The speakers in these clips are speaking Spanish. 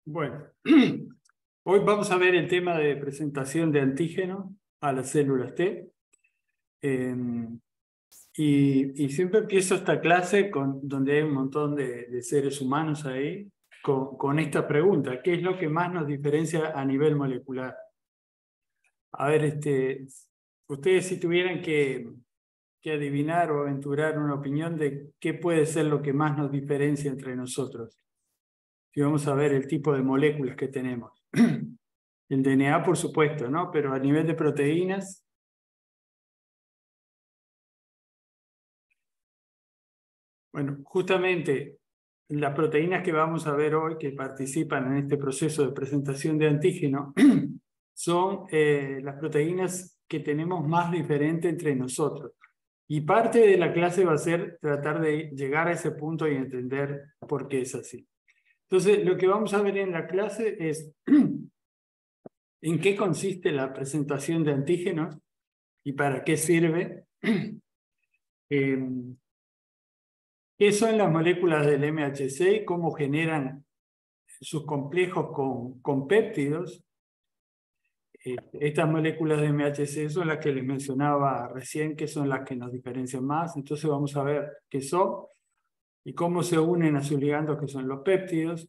Bueno, hoy vamos a ver el tema de presentación de antígenos a las células T. Y siempre empiezo esta clase donde hay un montón de seres humanos ahí, con esta pregunta: ¿qué es lo que más nos diferencia a nivel molecular? A ver, ustedes si tuvieran que adivinar o aventurar una opinión de qué puede ser lo que más nos diferencia entre nosotros. Y vamos a ver el tipo de moléculas que tenemos. El DNA, por supuesto, ¿no? Pero a nivel de proteínas, bueno, justamente las proteínas que vamos a ver hoy, que participan en este proceso de presentación de antígeno, son las proteínas que tenemos más diferentes entre nosotros. Y parte de la clase va a ser tratar de llegar a ese punto y entender por qué es así. Entonces, lo que vamos a ver en la clase es en qué consiste la presentación de antígenos y para qué sirve. ¿Qué son las moléculas del MHC y cómo generan sus complejos con péptidos? Estas moléculas de MHC son las que les mencionaba recién, que son las que nos diferencian más. Entonces vamos a ver qué son y cómo se unen a sus ligandos, que son los péptidos.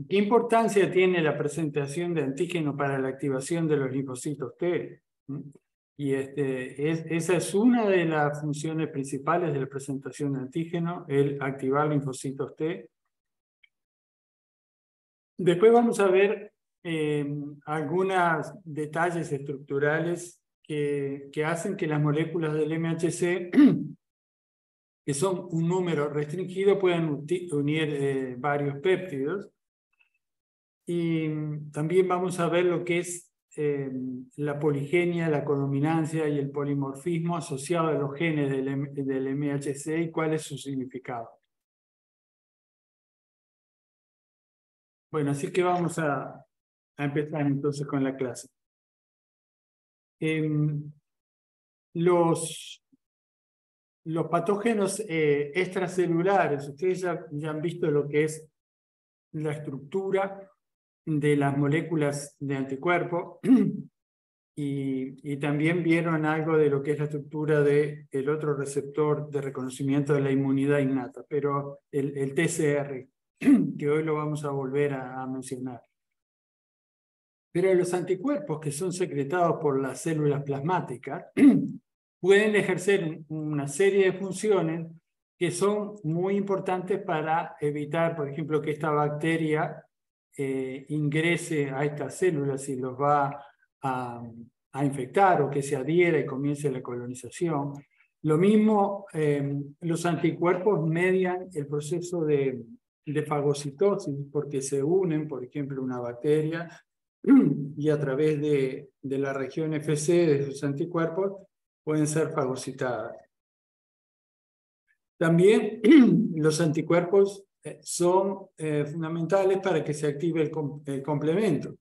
¿Qué importancia tiene la presentación de antígeno para la activación de los linfocitos T? Y esa es una de las funciones principales de la presentación de antígeno, el activar linfocitos T. Después vamos a ver algunos detalles estructurales que hacen que las moléculas del MHC, que son un número restringido, puedan unir varios péptidos. Y también vamos a ver lo que es la poligenia, la codominancia y el polimorfismo asociado a los genes del MHC y cuál es su significado. Bueno, así que vamos a empezar entonces con la clase. Los patógenos extracelulares, ustedes ya han visto lo que es la estructura de las moléculas de anticuerpo y también vieron algo de lo que es la estructura del otro receptor de reconocimiento de la inmunidad innata, pero el TCR, que hoy lo vamos a volver a mencionar. Pero los anticuerpos que son secretados por las células plasmáticas pueden ejercer una serie de funciones que son muy importantes para evitar, por ejemplo, que esta bacteria ingrese a estas células y los va a infectar, o que se adhiera y comience la colonización. Lo mismo, los anticuerpos median el proceso de fagocitosis, porque se unen, por ejemplo, una bacteria, y a través de la región FC de sus anticuerpos pueden ser fagocitadas. También los anticuerpos son fundamentales para que se active el complemento.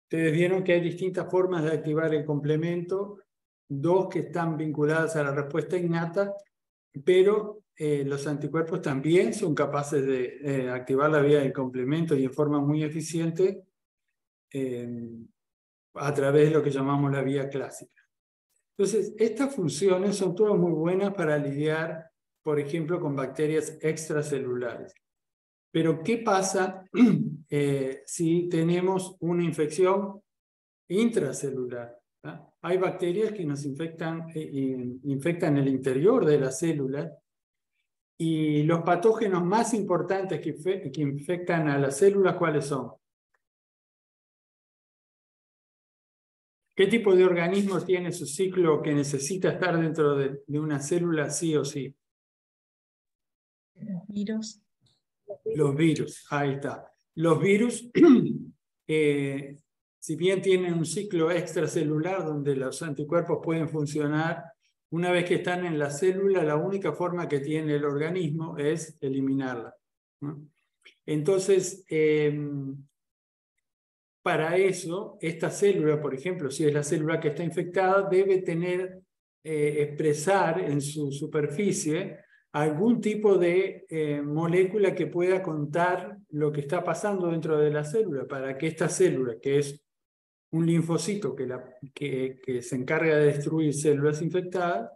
Ustedes vieron que hay distintas formas de activar el complemento, dos que están vinculadas a la respuesta innata, pero los anticuerpos también son capaces de activar la vía del complemento y en forma muy eficiente a través de lo que llamamos la vía clásica. Entonces, estas funciones son todas muy buenas para lidiar, por ejemplo, con bacterias extracelulares. Pero, ¿qué pasa si tenemos una infección intracelular? Hay bacterias que nos infectan el interior de la célula, y los patógenos más importantes que infectan a las células, ¿cuáles son? ¿Qué tipo de organismo tiene su ciclo que necesita estar dentro de una célula sí o sí? Los virus. Los virus, ahí está. Los virus, si bien tienen un ciclo extracelular donde los anticuerpos pueden funcionar, una vez que están en la célula, la única forma que tiene el organismo es eliminarla, ¿no? Entonces, para eso, esta célula, por ejemplo, si es la célula que está infectada, debe expresar en su superficie algún tipo de molécula que pueda contar lo que está pasando dentro de la célula, para que esta célula, que es un linfocito que se encarga de destruir células infectadas,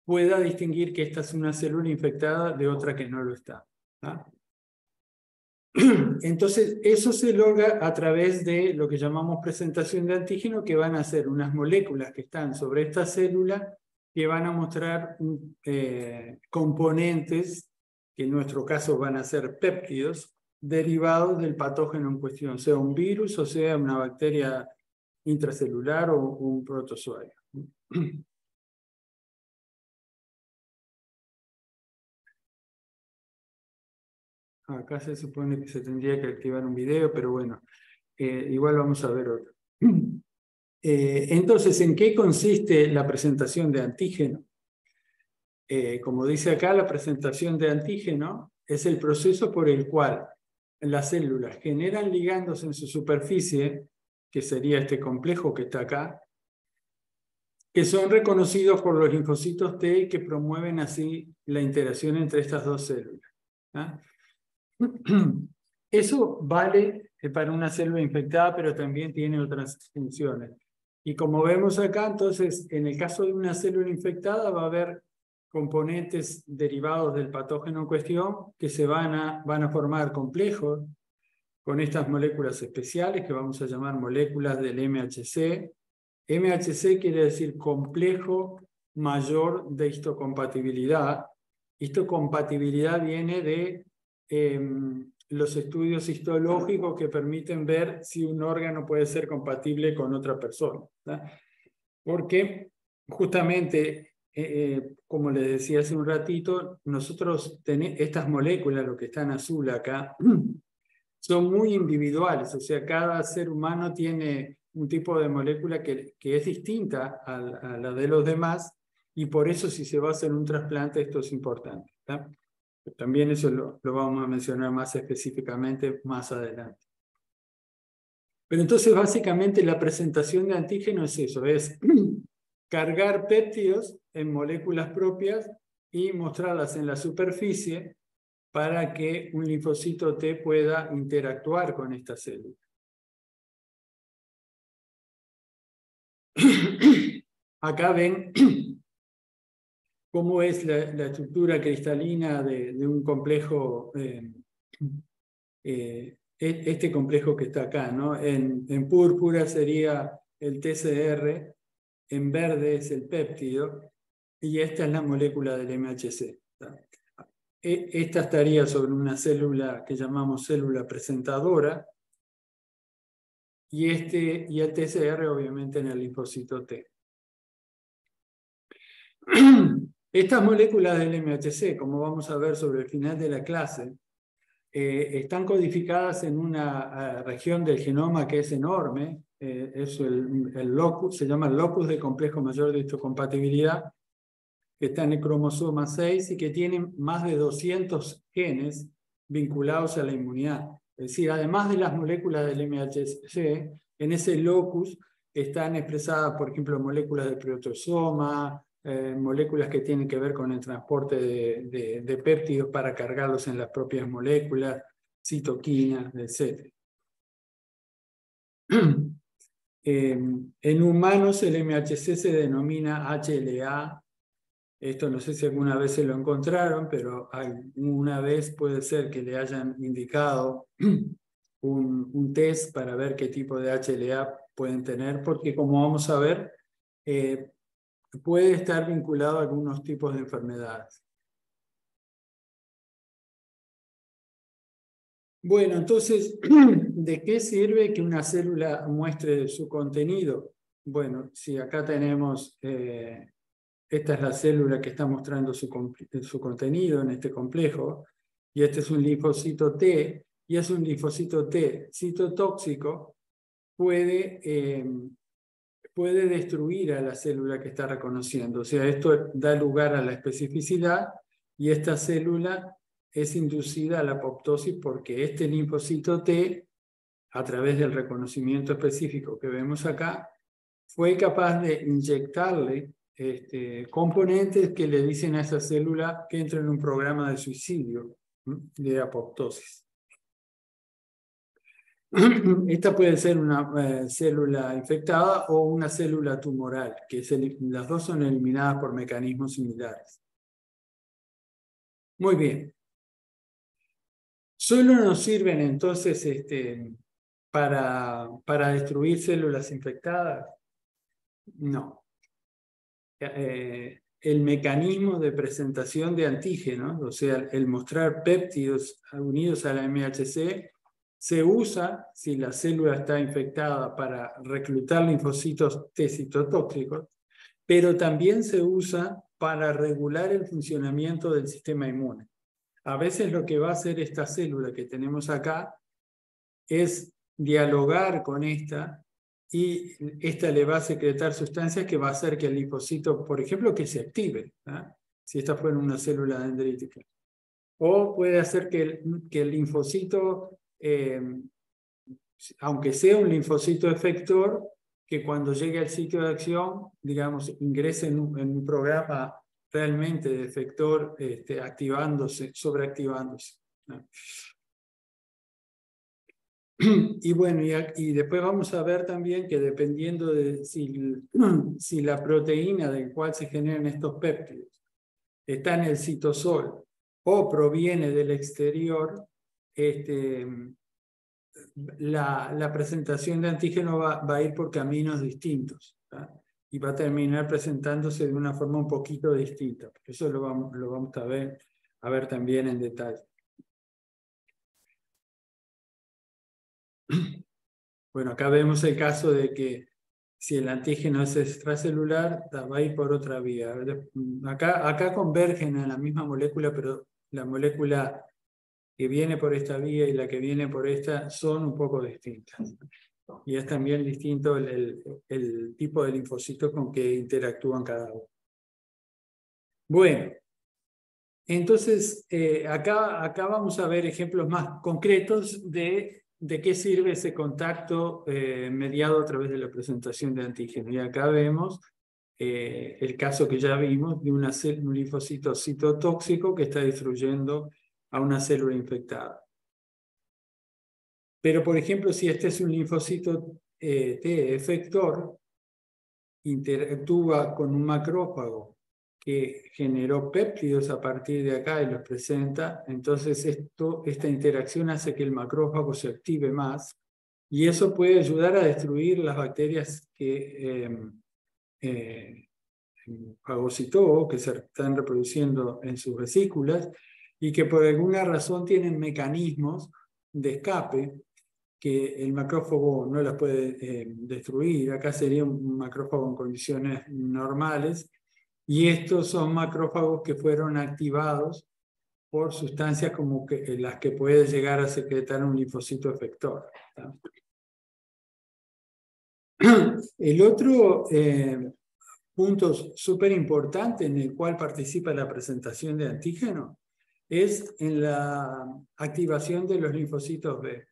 pueda distinguir que esta es una célula infectada de otra que no lo está. ¿Ah? Entonces, eso se logra a través de lo que llamamos presentación de antígeno, que van a ser unas moléculas que están sobre esta célula que van a mostrar componentes, que en nuestro caso van a ser péptidos, derivados del patógeno en cuestión, sea un virus o sea una bacteria intracelular o un protozoario. Acá se supone que se tendría que activar un video, pero bueno, igual vamos a ver otro. Entonces, ¿en qué consiste la presentación de antígeno? Como dice acá, la presentación de antígeno es el proceso por el cual las células generan ligandos en su superficie, que sería este complejo que está acá, que son reconocidos por los linfocitos T que promueven así la interacción entre estas dos células. ¿Ah? Eso vale para una célula infectada, pero también tiene otras funciones. Y como vemos acá, entonces, en el caso de una célula infectada va a haber componentes derivados del patógeno en cuestión que se van a formar complejos con estas moléculas especiales que vamos a llamar moléculas del MHC. MHC quiere decir complejo mayor de histocompatibilidad. Histocompatibilidad viene de los estudios histológicos que permiten ver si un órgano puede ser compatible con otra persona, ¿verdad? Porque justamente, como les decía hace un ratito, nosotros tenemos estas moléculas, lo que está en azul acá, son muy individuales, o sea, cada ser humano tiene un tipo de molécula que es distinta a la de los demás, y por eso si se va a hacer un trasplante esto es importante, ¿tá? También eso lo vamos a mencionar más específicamente más adelante. Pero entonces básicamente la presentación de antígeno es eso, es cargar péptidos en moléculas propias y mostrarlas en la superficie para que un linfocito T pueda interactuar con esta célula. Acá ven cómo es la estructura cristalina de un complejo, este complejo que está acá, ¿no? En púrpura sería el TCR, en verde es el péptido, y esta es la molécula del MHC. Esta estaría sobre una célula que llamamos célula presentadora, y el TCR obviamente en el linfocito T. Estas moléculas del MHC, como vamos a ver sobre el final de la clase, están codificadas en una región del genoma que es enorme, es el locus, se llama el locus de complejo mayor de histocompatibilidad, que está en el cromosoma 6 y que tiene más de 200 genes vinculados a la inmunidad. Es decir, además de las moléculas del MHC, en ese locus están expresadas, por ejemplo, moléculas del proteasoma, moléculas que tienen que ver con el transporte de péptidos para cargarlos en las propias moléculas, citoquinas, etc. En humanos el MHC se denomina HLA. Esto no sé si alguna vez se lo encontraron, pero alguna vez puede ser que le hayan indicado un test para ver qué tipo de HLA pueden tener, porque como vamos a ver, puede estar vinculado a algunos tipos de enfermedades. Bueno, entonces, ¿de qué sirve que una célula muestre su contenido? Bueno, si acá tenemos, esta es la célula que está mostrando su contenido en este complejo, y este es un linfocito T, y es un linfocito T citotóxico, puede destruir a la célula que está reconociendo. O sea, esto da lugar a la especificidad y esta célula es inducida a la apoptosis porque este linfocito T, a través del reconocimiento específico que vemos acá, fue capaz de inyectarle componentes que le dicen a esa célula que entra en un programa de suicidio, de apoptosis. Esta puede ser una célula infectada o una célula tumoral, que las dos son eliminadas por mecanismos similares. Muy bien. ¿Solo nos sirven entonces para destruir células infectadas? No. El mecanismo de presentación de antígenos, o sea, el mostrar péptidos unidos a la MHC, se usa si la célula está infectada para reclutar linfocitos T citotóxicos, pero también se usa para regular el funcionamiento del sistema inmune. A veces lo que va a hacer esta célula que tenemos acá es dialogar con esta y esta le va a secretar sustancias que va a hacer que el linfocito, por ejemplo, que se active, ¿eh? Si esta fuera una célula dendrítica. O puede hacer que el linfocito, aunque sea un linfocito efector, que cuando llegue al sitio de acción, digamos, ingrese en un programa realmente de efector activándose, sobreactivándose, ¿no? Y bueno, y después vamos a ver también que dependiendo de si la proteína del cual se generan estos péptidos está en el citosol o proviene del exterior, la presentación de antígeno va a ir por caminos distintos, ¿tá? Y va a terminar presentándose de una forma un poquito distinta. Eso lo vamos a ver también en detalle. Bueno, acá vemos el caso de que si el antígeno es extracelular, va a ir por otra vía. Acá convergen en la misma molécula, pero la molécula que viene por esta vía y la que viene por esta son un poco distintas. Y es también distinto el tipo de linfocitos con que interactúan cada uno. Bueno, entonces acá vamos a ver ejemplos más concretos de qué sirve ese contacto mediado a través de la presentación de antígenos. Y acá vemos el caso que ya vimos de un linfocito citotóxico que está destruyendo a una célula infectada. Pero, por ejemplo, si este es un linfocito T efector, interactúa con un macrófago que generó péptidos a partir de acá y los presenta, entonces esta interacción hace que el macrófago se active más y eso puede ayudar a destruir las bacterias que fagocitó, que se están reproduciendo en sus vesículas y que por alguna razón tienen mecanismos de escape que el macrófago no las puede destruir. Acá sería un macrófago en condiciones normales y estos son macrófagos que fueron activados por sustancias como las que puede llegar a secretar un linfocito efector, ¿tá? El otro punto súper importante en el cual participa la presentación de antígeno es en la activación de los linfocitos B.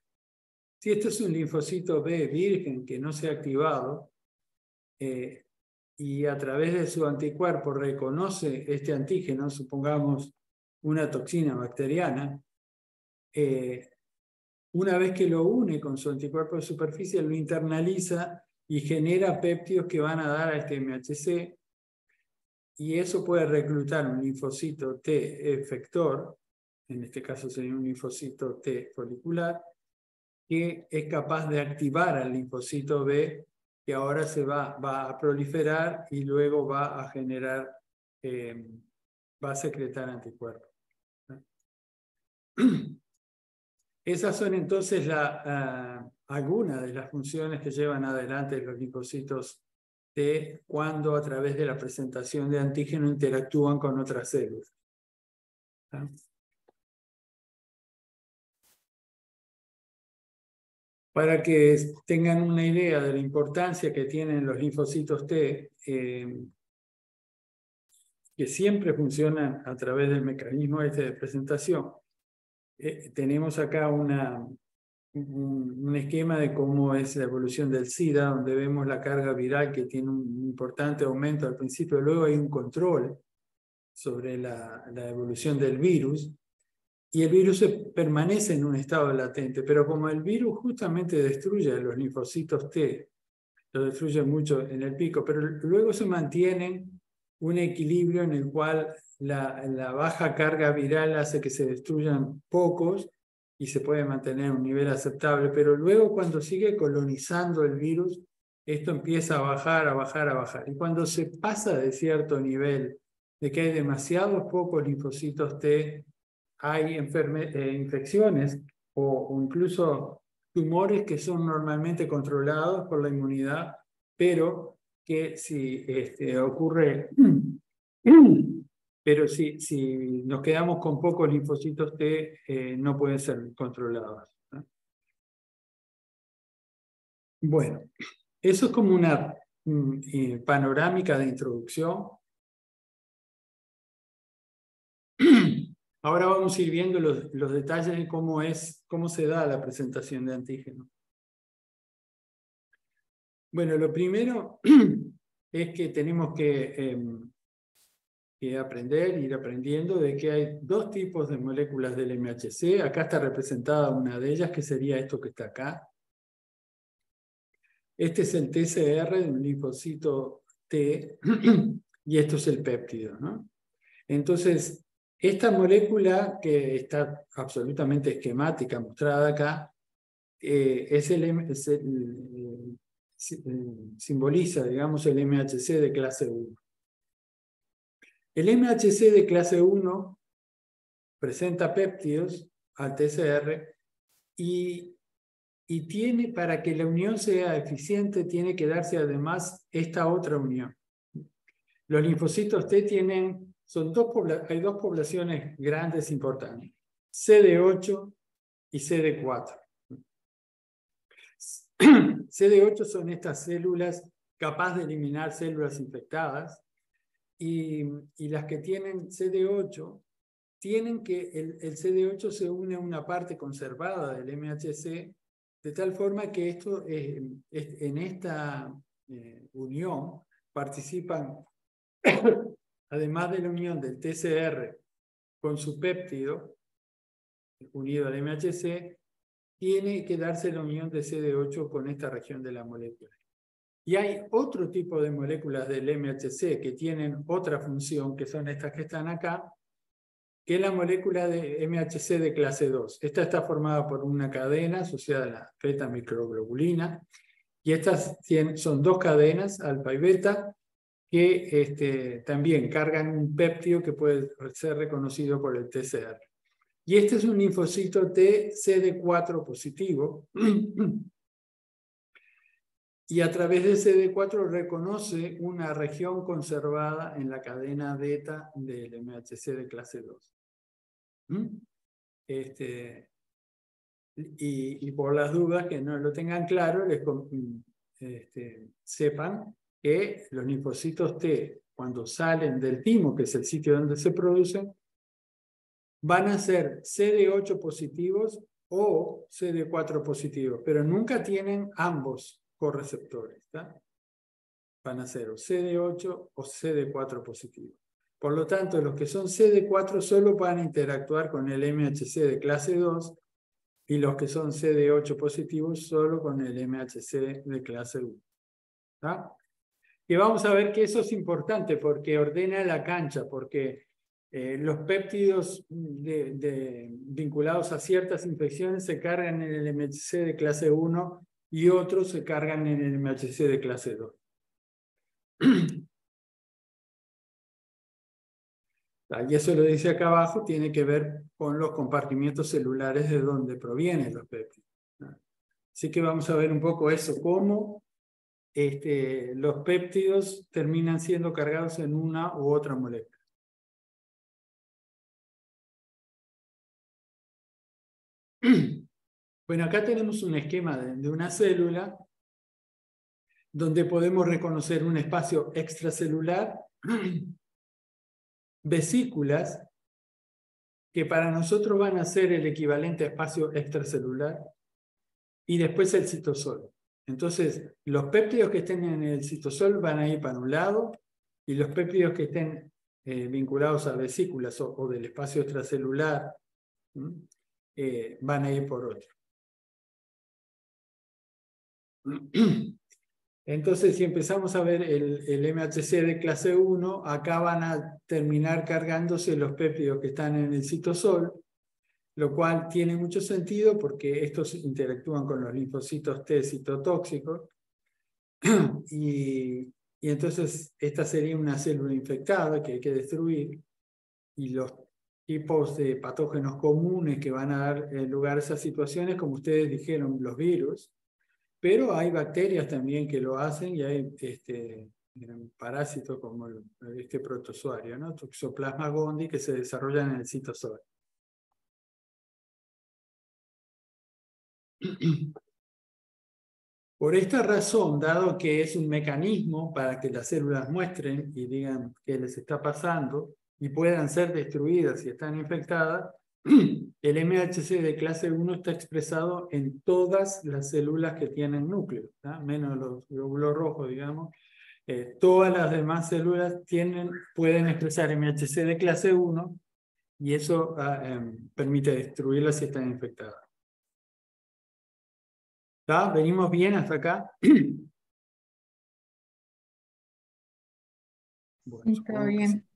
Si este es un linfocito B virgen que no se ha activado y a través de su anticuerpo reconoce este antígeno, supongamos una toxina bacteriana, una vez que lo une con su anticuerpo de superficie, lo internaliza y genera péptidos que van a dar a este MHC y eso puede reclutar un linfocito T efector, en este caso sería un linfocito T folicular, que es capaz de activar al linfocito B, que ahora va a proliferar y luego va a generar, va a secretar anticuerpos. Esas son entonces algunas de las funciones que llevan adelante los linfocitos T cuando a través de la presentación de antígeno interactúan con otras células. ¿Ah? Para que tengan una idea de la importancia que tienen los linfocitos T, que siempre funcionan a través del mecanismo de presentación. Tenemos acá una un esquema de cómo es la evolución del SIDA, donde vemos la carga viral que tiene un importante aumento al principio, luego hay un control sobre la evolución del virus, y el virus permanece en un estado latente, pero como el virus justamente destruye los linfocitos T, lo destruye mucho en el pico, pero luego se mantiene un equilibrio en el cual la baja carga viral hace que se destruyan pocos y se puede mantener un nivel aceptable, pero luego cuando sigue colonizando el virus, esto empieza a bajar, a bajar, a bajar. Y cuando se pasa de cierto nivel, de que hay demasiados pocos linfocitos T, hay infecciones o incluso tumores que son normalmente controlados por la inmunidad, pero que si ocurre, pero si nos quedamos con pocos linfocitos T, no pueden ser controlados, ¿no? Bueno, eso es como una panorámica de introducción. Ahora vamos a ir viendo los detalles de cómo se da la presentación de antígenos. Bueno, lo primero es que tenemos que aprender, ir aprendiendo de que hay dos tipos de moléculas del MHC. Acá está representada una de ellas, que sería esto que está acá. Este es el TCR de un linfocito T y esto es el péptido, ¿no? Entonces, esta molécula que está absolutamente esquemática, mostrada acá, simboliza, digamos, el MHC de clase 1. El MHC de clase 1 presenta péptidos al TCR y tiene, para que la unión sea eficiente, tiene que darse además esta otra unión. Los linfocitos T hay dos poblaciones grandes importantes, CD8 y CD4. CD8 son estas células capaces de eliminar células infectadas y las que tienen CD8 tienen que el CD8 se une a una parte conservada del MHC de tal forma que en esta unión participan, además de la unión del TCR con su péptido unido al MHC, tiene que darse la unión de CD8 con esta región de la molécula. Y hay otro tipo de moléculas del MHC que tienen otra función, que son estas que están acá, que es la molécula de MHC de clase 2. Esta está formada por una cadena asociada a la beta-microglobulina, y estas son dos cadenas, alfa y beta, que también cargan un péptido que puede ser reconocido por el TCR. Y este es un linfocito T CD4 positivo, y a través de CD4 reconoce una región conservada en la cadena beta del MHC de clase 2. Y por las dudas que no lo tengan claro, sepan que los linfocitos T, cuando salen del timo, que es el sitio donde se producen, van a ser CD8 positivos o CD4 positivos, pero nunca tienen ambos correceptores, ¿tá? Van a ser o CD8 o CD4 positivos. Por lo tanto, los que son CD4 solo van a interactuar con el MHC de clase 2 y los que son CD8 positivos solo con el MHC de clase 1. ¿Tá? Y vamos a ver que eso es importante porque ordena la cancha, porque los péptidos vinculados a ciertas infecciones se cargan en el MHC de clase 1 y otros se cargan en el MHC de clase 2. Y eso lo dice acá abajo, tiene que ver con los compartimientos celulares de donde provienen los péptidos. Así que vamos a ver un poco eso, cómo los péptidos terminan siendo cargados en una u otra molécula. Bueno, acá tenemos un esquema de una célula donde podemos reconocer un espacio extracelular, vesículas, que para nosotros van a ser el equivalente a espacio extracelular, y después el citosol. Entonces, los péptidos que estén en el citosol van a ir para un lado y los péptidos que estén vinculados a vesículas o del espacio extracelular van a ir por otro. Entonces, si empezamos a ver el MHC de clase 1, acá van a terminar cargándose los péptidos que están en el citosol, lo cual tiene mucho sentido porque estos interactúan con los linfocitos T citotóxicos y entonces esta sería una célula infectada que hay que destruir y los tipos de patógenos comunes que van a dar lugar a esas situaciones, como ustedes dijeron, los virus, pero hay bacterias también que lo hacen y hay parásitos como este protozoario, ¿no? Toxoplasma gondii, que se desarrollan en el citosol. Por esta razón, dado que es un mecanismo para que las células muestren y digan qué les está pasando y puedan ser destruidas si están infectadas, el MHC de clase 1 está expresado en todas las células que tienen núcleo, ¿tá? Menos los glóbulos rojos, digamos. Todas las demás células pueden expresar MHC de clase 1 y eso permite destruirlas si están infectadas. ¿Tá? ¿Venimos bien hasta acá? Bueno, Está bien.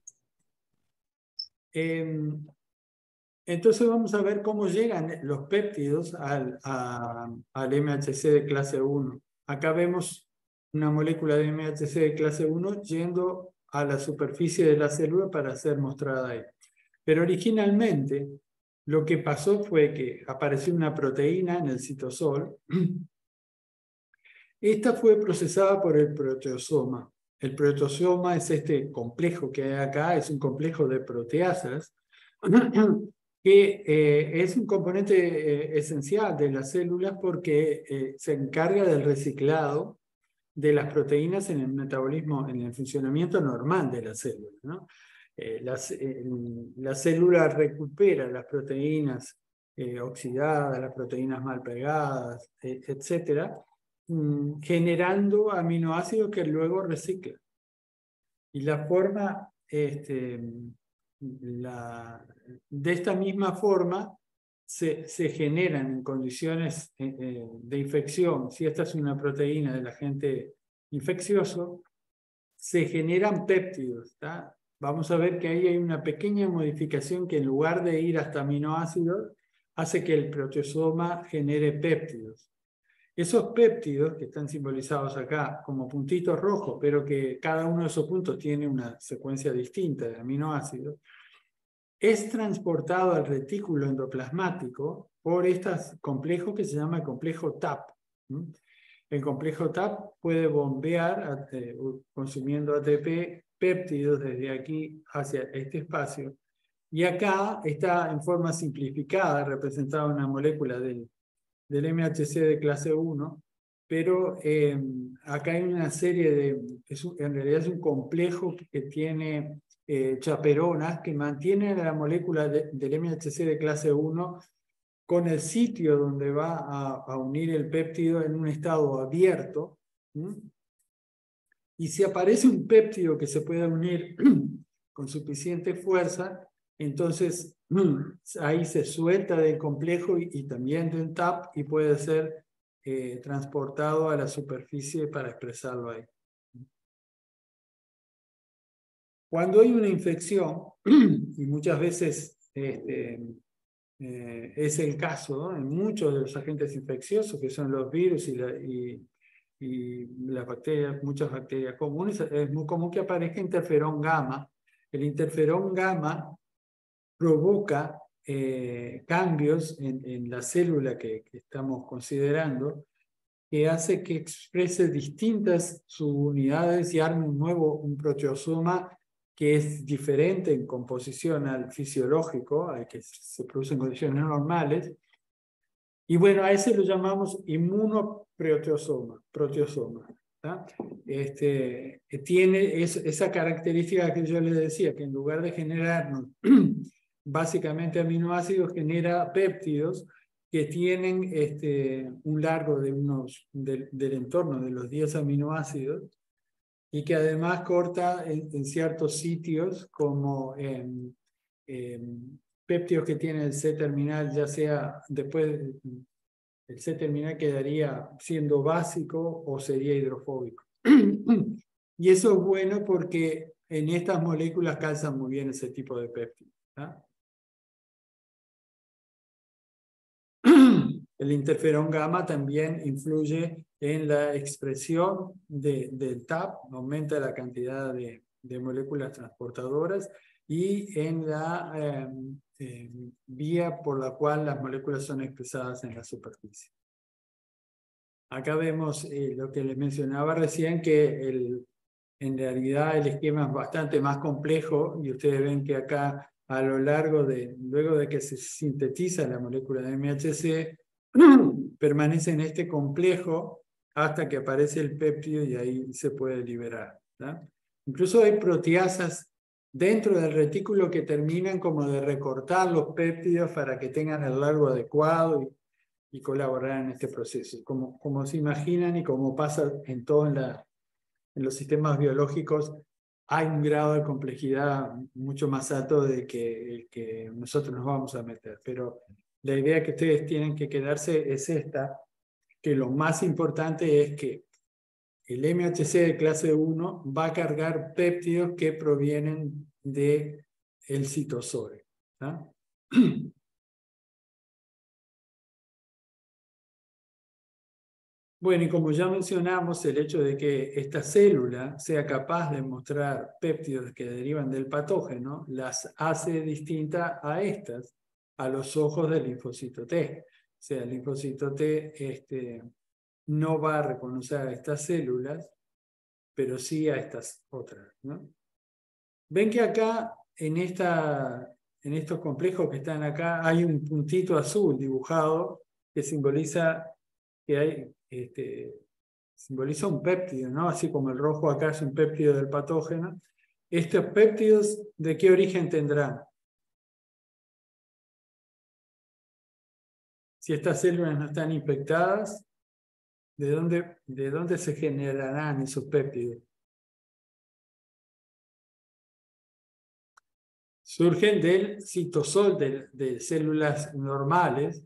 Entonces vamos a ver cómo llegan los péptidos al MHC de clase 1. Acá vemos una molécula de MHC de clase 1 yendo a la superficie de la célula para ser mostrada ahí. Pero originalmente lo que pasó fue que apareció una proteína en el citosol. Esta fue procesada por el proteosoma. El proteosoma es este complejo que hay acá, es un complejo de proteasas, que es un componente esencial de las células porque se encarga del reciclado de las proteínas en el metabolismo, en el funcionamiento normal de la célula, ¿no? La célula recupera las proteínas oxidadas, las proteínas mal pegadas, etcétera, generando aminoácidos que luego recicla. Y la forma, de esta misma forma, se generan en condiciones de infección, si esta es una proteína del agente infeccioso, se generan péptidos, ¿tá? Vamos a ver que ahí hay una pequeña modificación que en lugar de ir hasta aminoácidos, hace que el proteosoma genere péptidos. Esos péptidos que están simbolizados acá como puntitos rojos, pero que cada uno de esos puntos tiene una secuencia distinta de aminoácidos, es transportado al retículo endoplasmático por estos complejos que se llama el complejo TAP. El complejo TAP puede bombear, consumiendo ATP, péptidos desde aquí hacia este espacio. Y acá está en forma simplificada, representada una molécula del MHC de clase 1, pero acá hay una serie de, en realidad es un complejo que tiene chaperonas que mantienen la molécula del MHC de clase 1 con el sitio donde va a unir el péptido en un estado abierto. Y si aparece un péptido que se pueda unir con suficiente fuerza, entonces ahí se suelta del complejo y también del TAP y puede ser transportado a la superficie para expresarlo ahí. Cuando hay una infección, y muchas veces es el caso, ¿no? En muchos de los agentes infecciosos, que son los virus y las bacterias, muchas bacterias comunes, es muy común que aparezca interferón gamma. El interferón gamma provoca cambios en la célula que estamos considerando, que hace que exprese distintas subunidades y arme un proteosoma que es diferente en composición al fisiológico, al que se produce en condiciones normales. Y bueno, a ese lo llamamos inmunoproteosoma. Tiene esa característica que yo les decía, que en lugar de generarnos básicamente aminoácidos, genera péptidos que tienen un largo de del entorno de los 10 aminoácidos y que además corta en ciertos sitios como péptidos que tienen el C-terminal, ya sea después el C-terminal quedaría siendo básico o sería hidrofóbico. Y eso es bueno porque en estas moléculas calzan muy bien ese tipo de péptidos. El interferón gamma también influye en la expresión del TAP, aumenta la cantidad de moléculas transportadoras y en la vía por la cual las moléculas son expresadas en la superficie. Acá vemos lo que les mencionaba recién, que en realidad el esquema es bastante más complejo y ustedes ven que acá a lo largo luego de que se sintetiza la molécula de MHC, permanece en este complejo hasta que aparece el péptido y ahí se puede liberar. ¿tá? Incluso hay proteasas dentro del retículo que terminan como de recortar los péptidos para que tengan el largo adecuado y colaborar en este proceso. Como se imaginan y como pasa en en los sistemas biológicos, hay un grado de complejidad mucho más alto de que nosotros nos vamos a meter. Pero la idea que ustedes tienen que quedarse es esta, que lo más importante es que el MHC de clase 1 va a cargar péptidos que provienen del citosol. ¿tá? Bueno, y como ya mencionamos, el hecho de que esta célula sea capaz de mostrar péptidos que derivan del patógeno las hace distintas a estas, a los ojos del linfocito T. O sea, el linfocito T no va a reconocer a estas células, pero sí a estas otras. ¿no? Ven que acá, en estos complejos que están acá, hay un puntito azul dibujado que simboliza que hay, simboliza un péptido, ¿no? Así como el rojo acá es un péptido del patógeno. ¿Estos péptidos de qué origen tendrán? Si estas células no están infectadas, ¿de dónde se generarán esos péptidos? Surgen del citosol de células normales,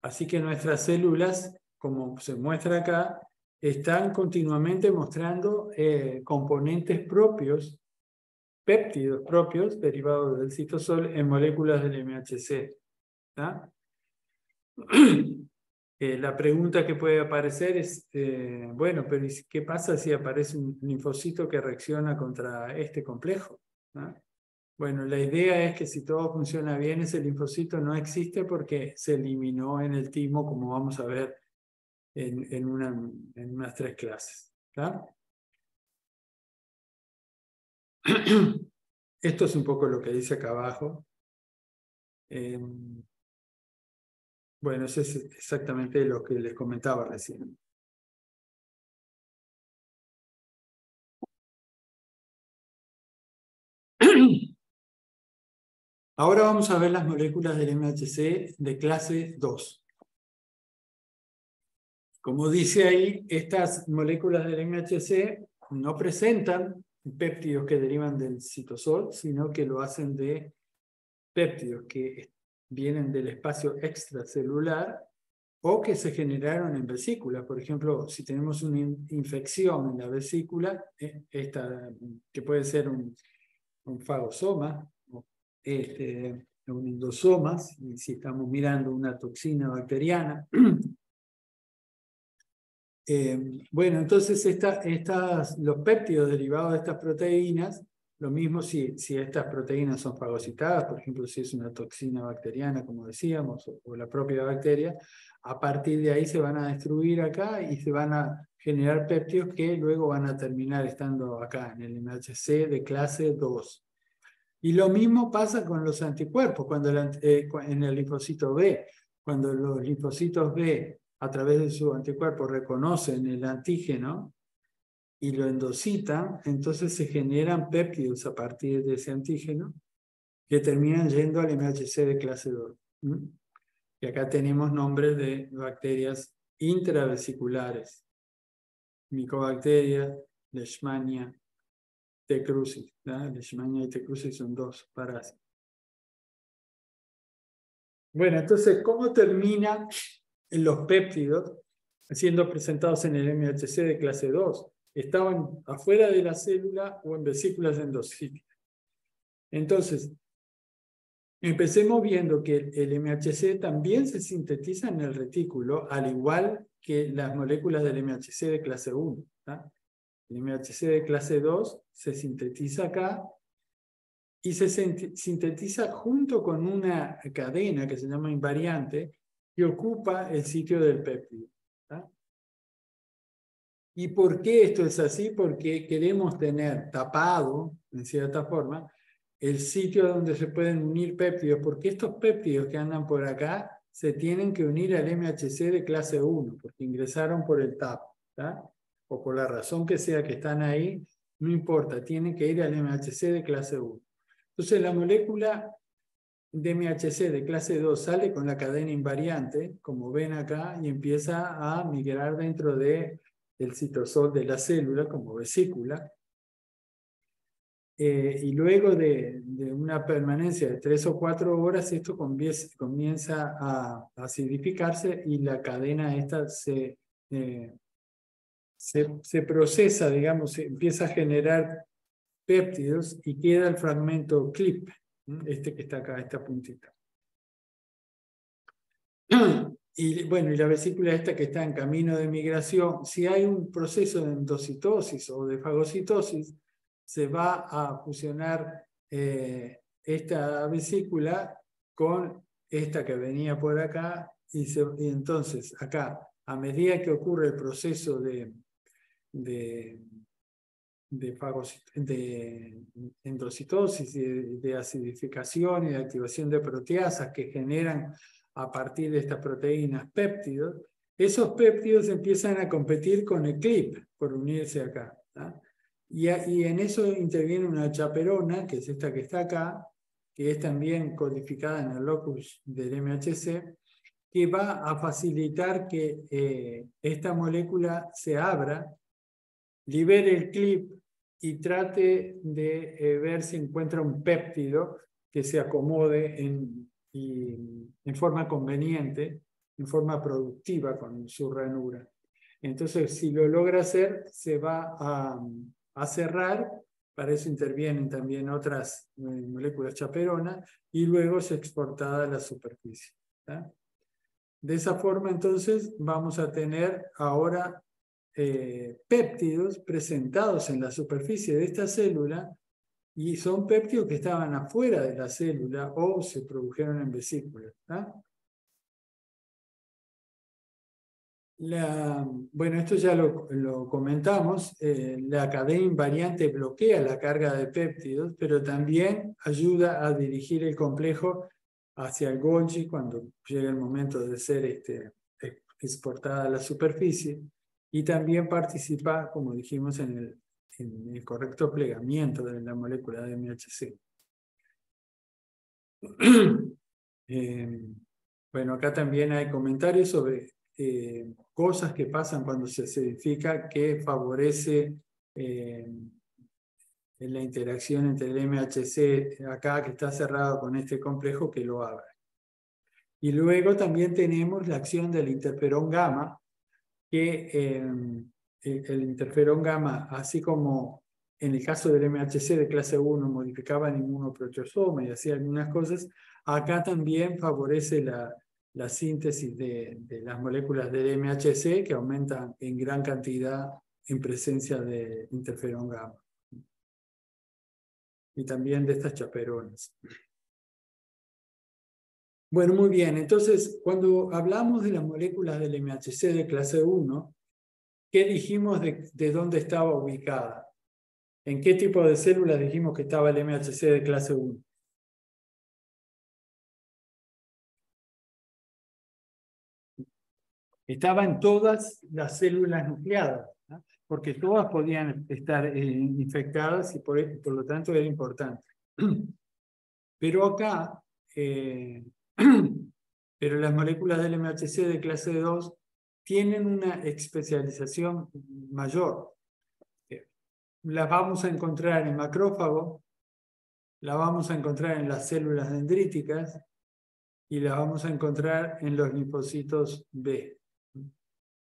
así que nuestras células, como se muestra acá, están continuamente mostrando componentes propios, péptidos propios derivados del citosol en moléculas del MHC. ¿tá? La pregunta que puede aparecer es, bueno, pero ¿qué pasa si aparece un linfocito que reacciona contra este complejo? ¿tá? Bueno, la idea es que si todo funciona bien, ese linfocito no existe porque se eliminó en el timo, como vamos a ver en unas 3 clases. ¿tá? Esto es un poco lo que dice acá abajo. Bueno, eso es exactamente lo que les comentaba recién. Ahora vamos a ver las moléculas del MHC de clase 2. Como dice ahí, estas moléculas del MHC no presentan péptidos que derivan del citosol, sino que lo hacen de péptidos que vienen del espacio extracelular o que se generaron en vesículas. Por ejemplo, si tenemos una infección en la vesícula, que puede ser un fagosoma, un endosoma, si estamos mirando una toxina bacteriana. Bueno, entonces los péptidos derivados de estas proteínas, lo mismo si estas proteínas son fagocitadas, por ejemplo, si es una toxina bacteriana, como decíamos, o la propia bacteria, a partir de ahí se van a destruir acá y se van a generar péptidos que luego van a terminar estando acá en el MHC de clase 2. Y lo mismo pasa con los anticuerpos, en el linfocito B. Cuando los linfocitos B, a través de su anticuerpo, reconocen el antígeno y lo endocitan, entonces se generan péptidos a partir de ese antígeno que terminan yendo al MHC de clase 2. Y acá tenemos nombres de bacterias intravesiculares. Mycobacterias, Leishmania, T. crucis. Leishmania y T. crucis son dos parásitos. Bueno, entonces, ¿cómo terminan los péptidos siendo presentados en el MHC de clase 2? Estaban afuera de la célula o en vesículas endocíticas. Entonces, empecemos viendo que el MHC también se sintetiza en el retículo, al igual que las moléculas del MHC de clase 1. El MHC de clase 2 se sintetiza acá y se sintetiza junto con una cadena que se llama invariante que ocupa el sitio del péptido. ¿Y por qué esto es así? Porque queremos tener tapado, en cierta forma, el sitio donde se pueden unir péptidos, porque estos péptidos que andan por acá se tienen que unir al MHC de clase 1, porque ingresaron por el TAP, o por la razón que sea que están ahí, no importa, tienen que ir al MHC de clase 1. Entonces la molécula de MHC de clase 2 sale con la cadena invariante, como ven acá, y empieza a migrar dentro del citosol de la célula como vesícula. Y luego de una permanencia de 3 o 4 horas, esto comienza a acidificarse y la cadena esta se procesa, digamos, se empieza a generar péptidos y queda el fragmento CLIP, este que está acá, esta puntita. Y bueno, y la vesícula esta que está en camino de migración, si hay un proceso de endocitosis o de fagocitosis, se va a fusionar esta vesícula con esta que venía por acá y entonces acá, a medida que ocurre el proceso de endocitosis, de acidificación y de activación de proteasas que generan a partir de estas proteínas péptidos, esos péptidos empiezan a competir con el CLIP por unirse acá. Y en eso interviene una chaperona, que es esta que está acá, que es también codificada en el locus del MHC, que va a facilitar que esta molécula se abra, libere el CLIP y trate de ver si encuentra un péptido que se acomode en forma conveniente, en forma productiva con su ranura. Entonces, si lo logra hacer, se va a cerrar. Para eso intervienen también otras moléculas chaperonas y luego es exportada a la superficie. De esa forma, entonces, vamos a tener ahora péptidos presentados en la superficie de esta célula y son péptidos que estaban afuera de la célula o se produjeron en vesículas. Bueno, esto ya lo comentamos. La cadena invariante bloquea la carga de péptidos, pero también ayuda a dirigir el complejo hacia el Golgi cuando llega el momento de ser exportada a la superficie. Y también participa, como dijimos, en el correcto plegamiento de la molécula de MHC. Bueno, acá también hay comentarios sobre cosas que pasan cuando se acidifica que favorece la interacción entre el MHC acá que está cerrado con este complejo que lo abre. Y luego también tenemos la acción del interferón gamma, que el interferón gamma, así como en el caso del MHC de clase 1 modificaba el inmunoproteasoma y hacía algunas cosas, acá también favorece la síntesis de las moléculas del MHC que aumentan en gran cantidad en presencia de interferón gamma. Y también de estas chaperonas. Bueno, muy bien. Entonces, cuando hablamos de las moléculas del MHC de clase 1, ¿qué dijimos de dónde estaba ubicada? ¿En qué tipo de células dijimos que estaba el MHC de clase 1? Estaba en todas las células nucleadas, ¿no? Porque todas podían estar infectadas y por lo tanto era importante. Pero acá pero las moléculas del MHC de clase 2 tienen una especialización mayor. Las vamos a encontrar en macrófago, las vamos a encontrar en las células dendríticas y las vamos a encontrar en los linfocitos B.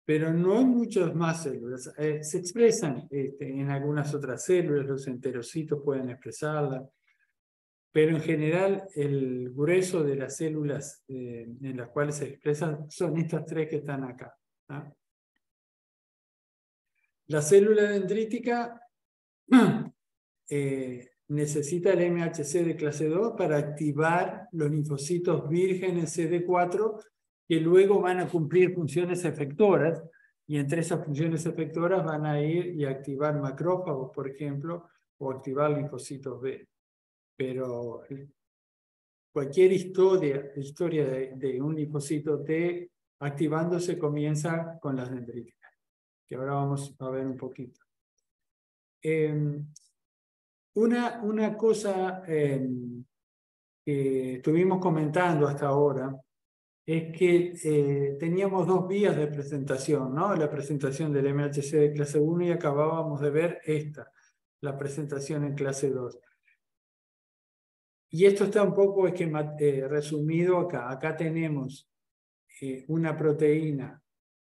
Pero no hay muchas más células. Se expresan en algunas otras células, los enterocitos pueden expresarla, pero en general el grueso de las células en las cuales se expresan son estas tres que están acá. ¿Ah? La célula dendrítica necesita el MHC de clase 2 para activar los linfocitos vírgenes CD4 que luego van a cumplir funciones efectoras, y entre esas funciones efectoras van a ir y activar macrófagos, por ejemplo, o activar linfocitos B. Pero cualquier historia de un linfocito T activándose comienza con las dendríticas, que ahora vamos a ver un poquito. Una cosa que estuvimos comentando hasta ahora es que teníamos dos vías de presentación, ¿no? La presentación del MHC de clase 1 y acabábamos de ver esta, la presentación en clase 2. Y esto está un poco resumido acá. Acá tenemos una proteína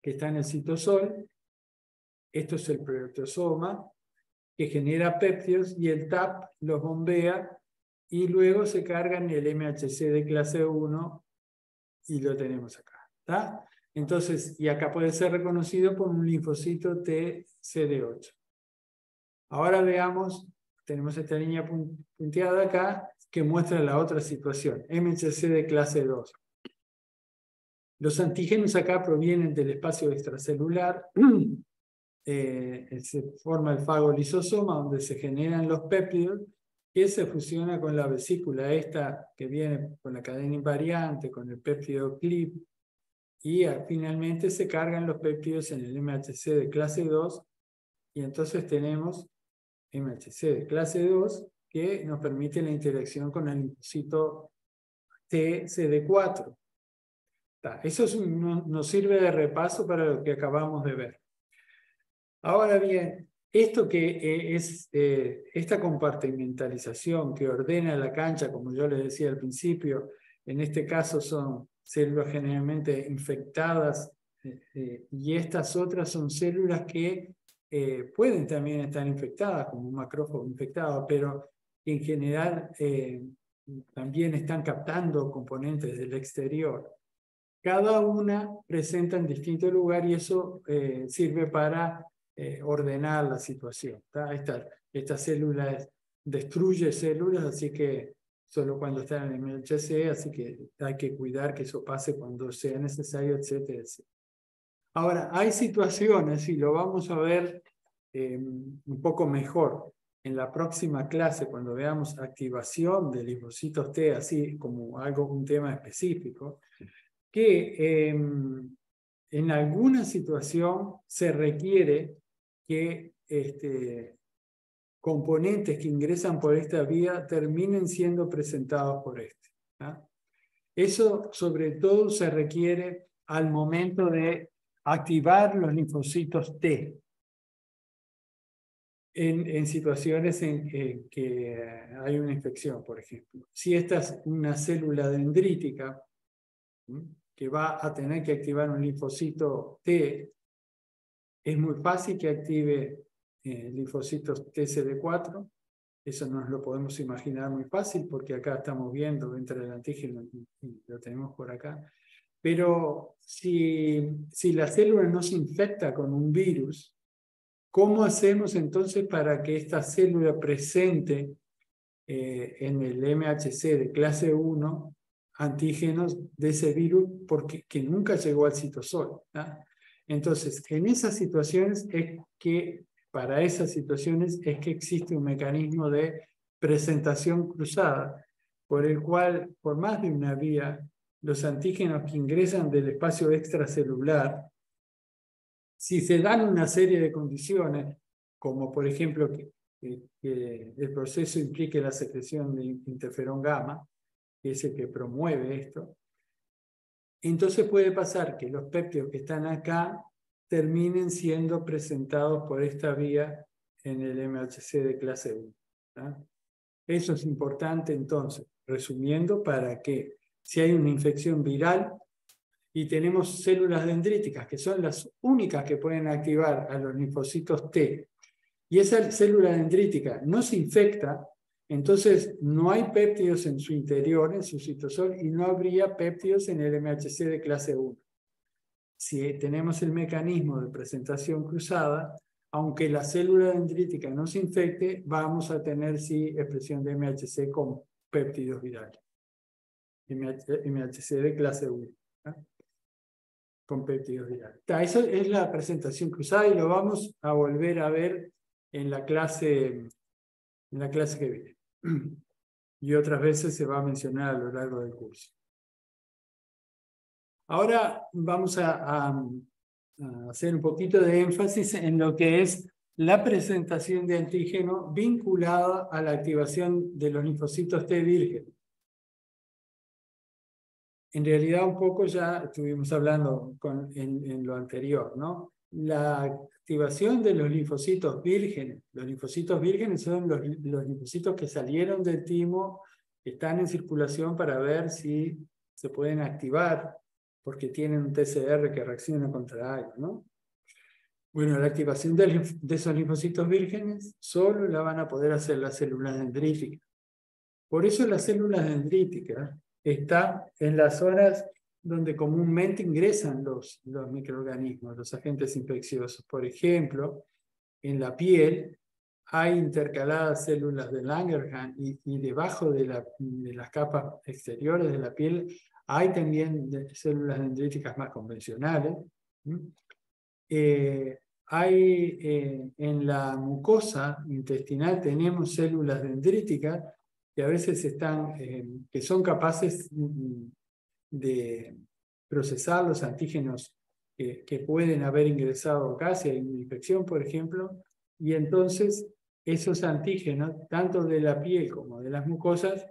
que está en el citosol. Esto es el proteasoma, que genera péptidos, y el TAP los bombea y luego se carga en el MHC de clase 1 y lo tenemos acá. ¿Está? Entonces, y acá puede ser reconocido por un linfocito T CD8. Ahora veamos, tenemos esta línea punteada acá que muestra la otra situación, MHC de clase 2. Los antígenos acá provienen del espacio extracelular. Se forma el fagolisosoma, donde se generan los péptidos, que se fusiona con la vesícula esta que viene con la cadena invariante, con el péptido CLIP, y finalmente se cargan los péptidos en el MHC de clase 2, y entonces tenemos MHC de clase 2 que nos permite la interacción con el linfocito TCD4. Eso nos sirve de repaso para lo que acabamos de ver. Ahora bien, esto que es esta compartimentalización que ordena la cancha, como yo les decía al principio, en este caso son células generalmente infectadas, y estas otras son células que pueden también estar infectadas, como un macrófago infectado, pero en general también están captando componentes del exterior. Cada una presenta en distinto lugar y eso sirve para ordenar la situación. Esta célula destruye células, así que solo cuando están en el MHC, así que hay que cuidar que eso pase cuando sea necesario, etcétera, etcétera. Ahora, hay situaciones, y lo vamos a ver un poco mejor en la próxima clase, cuando veamos activación de linfocitos T, así como un tema específico, que en alguna situación se requiere que componentes que ingresan por esta vía terminen siendo presentados por este. ¿Ah? Eso sobre todo se requiere al momento de activar los linfocitos T en situaciones en que hay una infección, por ejemplo. Si esta es una célula dendrítica, que va a tener que activar un linfocito T, es muy fácil que active linfocitos TCD4. Eso nos lo podemos imaginar muy fácil porque acá estamos viendo entre el antígeno y lo tenemos por acá. Pero si la célula no se infecta con un virus, ¿cómo hacemos entonces para que esta célula presente en el MHC de clase 1 antígenos de ese virus que nunca llegó al citosol? ¿Ah? Entonces, en esas situaciones para esas situaciones es que existe un mecanismo de presentación cruzada, por el cual, por más de una vía, los antígenos que ingresan del espacio extracelular, si se dan una serie de condiciones, como por ejemplo que el proceso implique la secreción de interferón gamma, que es el que promueve esto, entonces puede pasar que los péptidos que están acá terminen siendo presentados por esta vía en el MHC de clase 1. ¿Tá? Eso es importante entonces, resumiendo, para que si hay una infección viral y tenemos células dendríticas, que son las únicas que pueden activar a los linfocitos T, y esa célula dendrítica no se infecta, entonces no hay péptidos en su interior, en su citosol, y no habría péptidos en el MHC de clase 1. Si tenemos el mecanismo de presentación cruzada, aunque la célula dendrítica no se infecte, vamos a tener sí expresión de MHC con péptidos virales. MHC de clase 1. ¿tá? Con péptidos virales. Eso es la presentación cruzada y lo vamos a volver a ver en la clase que viene. Y otras veces se va a mencionar a lo largo del curso. Ahora vamos a hacer un poquito de énfasis en lo que es la presentación de antígeno vinculada a la activación de los linfocitos T virgen. En realidad un poco ya estuvimos hablando en lo anterior, ¿no? La activación de los linfocitos vírgenes. Los linfocitos vírgenes son los linfocitos que salieron del timo, que están en circulación para ver si se pueden activar porque tienen un TCR que reacciona contra algo, ¿no? Bueno, la activación de esos linfocitos vírgenes solo la van a poder hacer las células dendríticas. Por eso las células dendríticas están en las zonas donde comúnmente ingresan los microorganismos, los agentes infecciosos. Por ejemplo, en la piel hay intercaladas células de Langerhans y debajo de las capas exteriores de la piel hay también células dendríticas más convencionales. En la mucosa intestinal tenemos células dendríticas que a veces que son capaces de procesar los antígenos que pueden haber ingresado acá, si hay una infección, por ejemplo, y entonces esos antígenos, tanto de la piel como de las mucosas,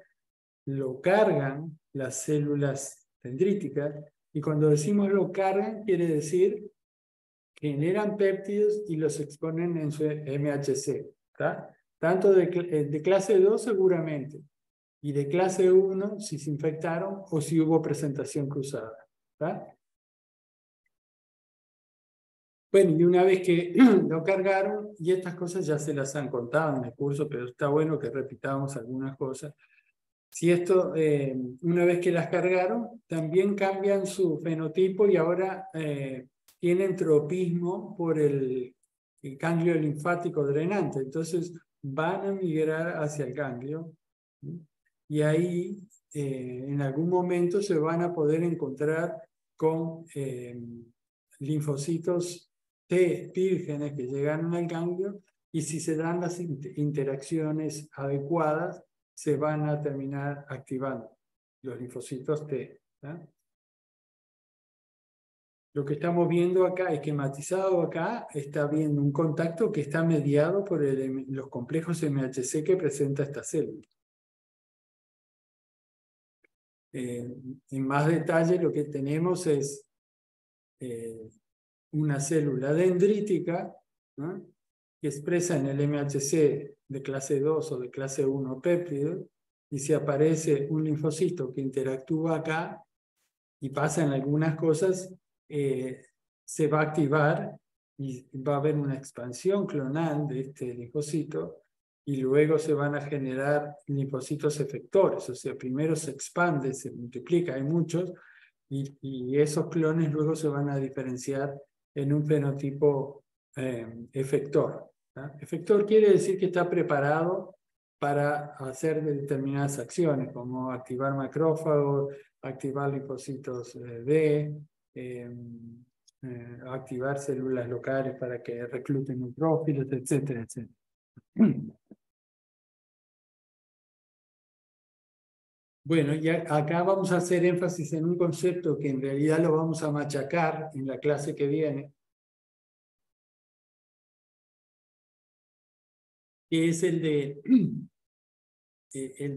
lo cargan las células dendríticas, y cuando decimos lo cargan, quiere decir que generan péptidos y los exponen en su MHC, ¿tá? Tanto de clase 2 seguramente, y de clase 1 si se infectaron o si hubo presentación cruzada. ¿tá? Bueno, y una vez que lo cargaron, y estas cosas ya se las han contado en el curso, pero está bueno que repitamos algunas cosas. Si esto, una vez que las cargaron, también cambian su fenotipo y ahora tienen tropismo por el ganglio linfático drenante. Entonces van a migrar hacia el ganglio, ¿sí? Y ahí en algún momento se van a poder encontrar con linfocitos T vírgenes que llegaron al ganglio, y si se dan las interacciones adecuadas, se van a terminar activando los linfocitos T. ¿tá? Lo que estamos viendo acá, esquematizado acá, está viendo un contacto que está mediado por los complejos MHC que presenta esta célula. En más detalle lo que tenemos es una célula dendrítica, ¿no? que expresa en el MHC de clase 2 o de clase 1 péptido, y si aparece un linfocito que interactúa acá y pasan algunas cosas, se va a activar y va a haber una expansión clonal de este linfocito, y luego se van a generar linfocitos efectores, o sea, primero se expande, se multiplica, hay muchos, y esos clones luego se van a diferenciar en un fenotipo efector. ¿tá? Efector quiere decir que está preparado para hacer determinadas acciones, como activar macrófagos, activar linfocitos D, activar células locales para que recluten neutrófilos, etcétera, etcétera. Bueno, y acá vamos a hacer énfasis en un concepto que en realidad lo vamos a machacar en la clase que viene, que es el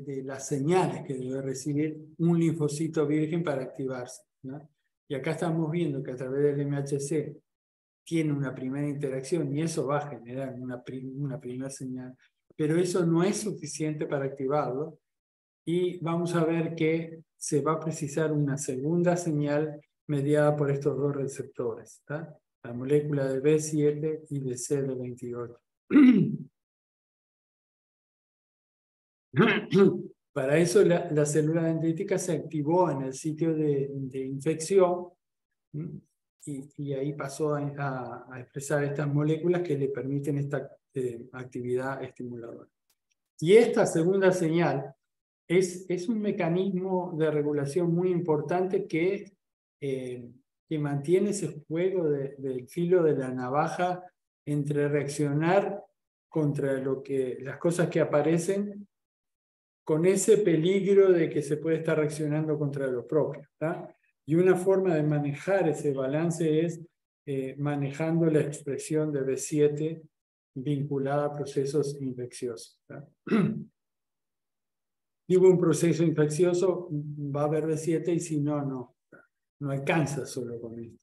de las señales que debe recibir un linfocito virgen para activarse. ¿no? Y acá estamos viendo que a través del MHC tiene una primera interacción y eso va a generar una primera señal. Pero eso no es suficiente para activarlo y vamos a ver que se va a precisar una segunda señal mediada por estos dos receptores, ¿tá? La molécula de B7 y de CD28. Para eso la célula dendrítica se activó en el sitio de infección y ahí pasó a expresar estas moléculas que le permiten esta actividad estimuladora. Y esta segunda señal es un mecanismo de regulación muy importante que mantiene ese juego del filo de la navaja entre reaccionar contra las cosas que aparecen con ese peligro de que se puede estar reaccionando contra lo propio, ¿tá? Y una forma de manejar ese balance es manejando la expresión de B7 vinculada a procesos infecciosos, ¿tá? Si hubo un proceso infeccioso, va a haber B7 y si no, no alcanza solo con esto.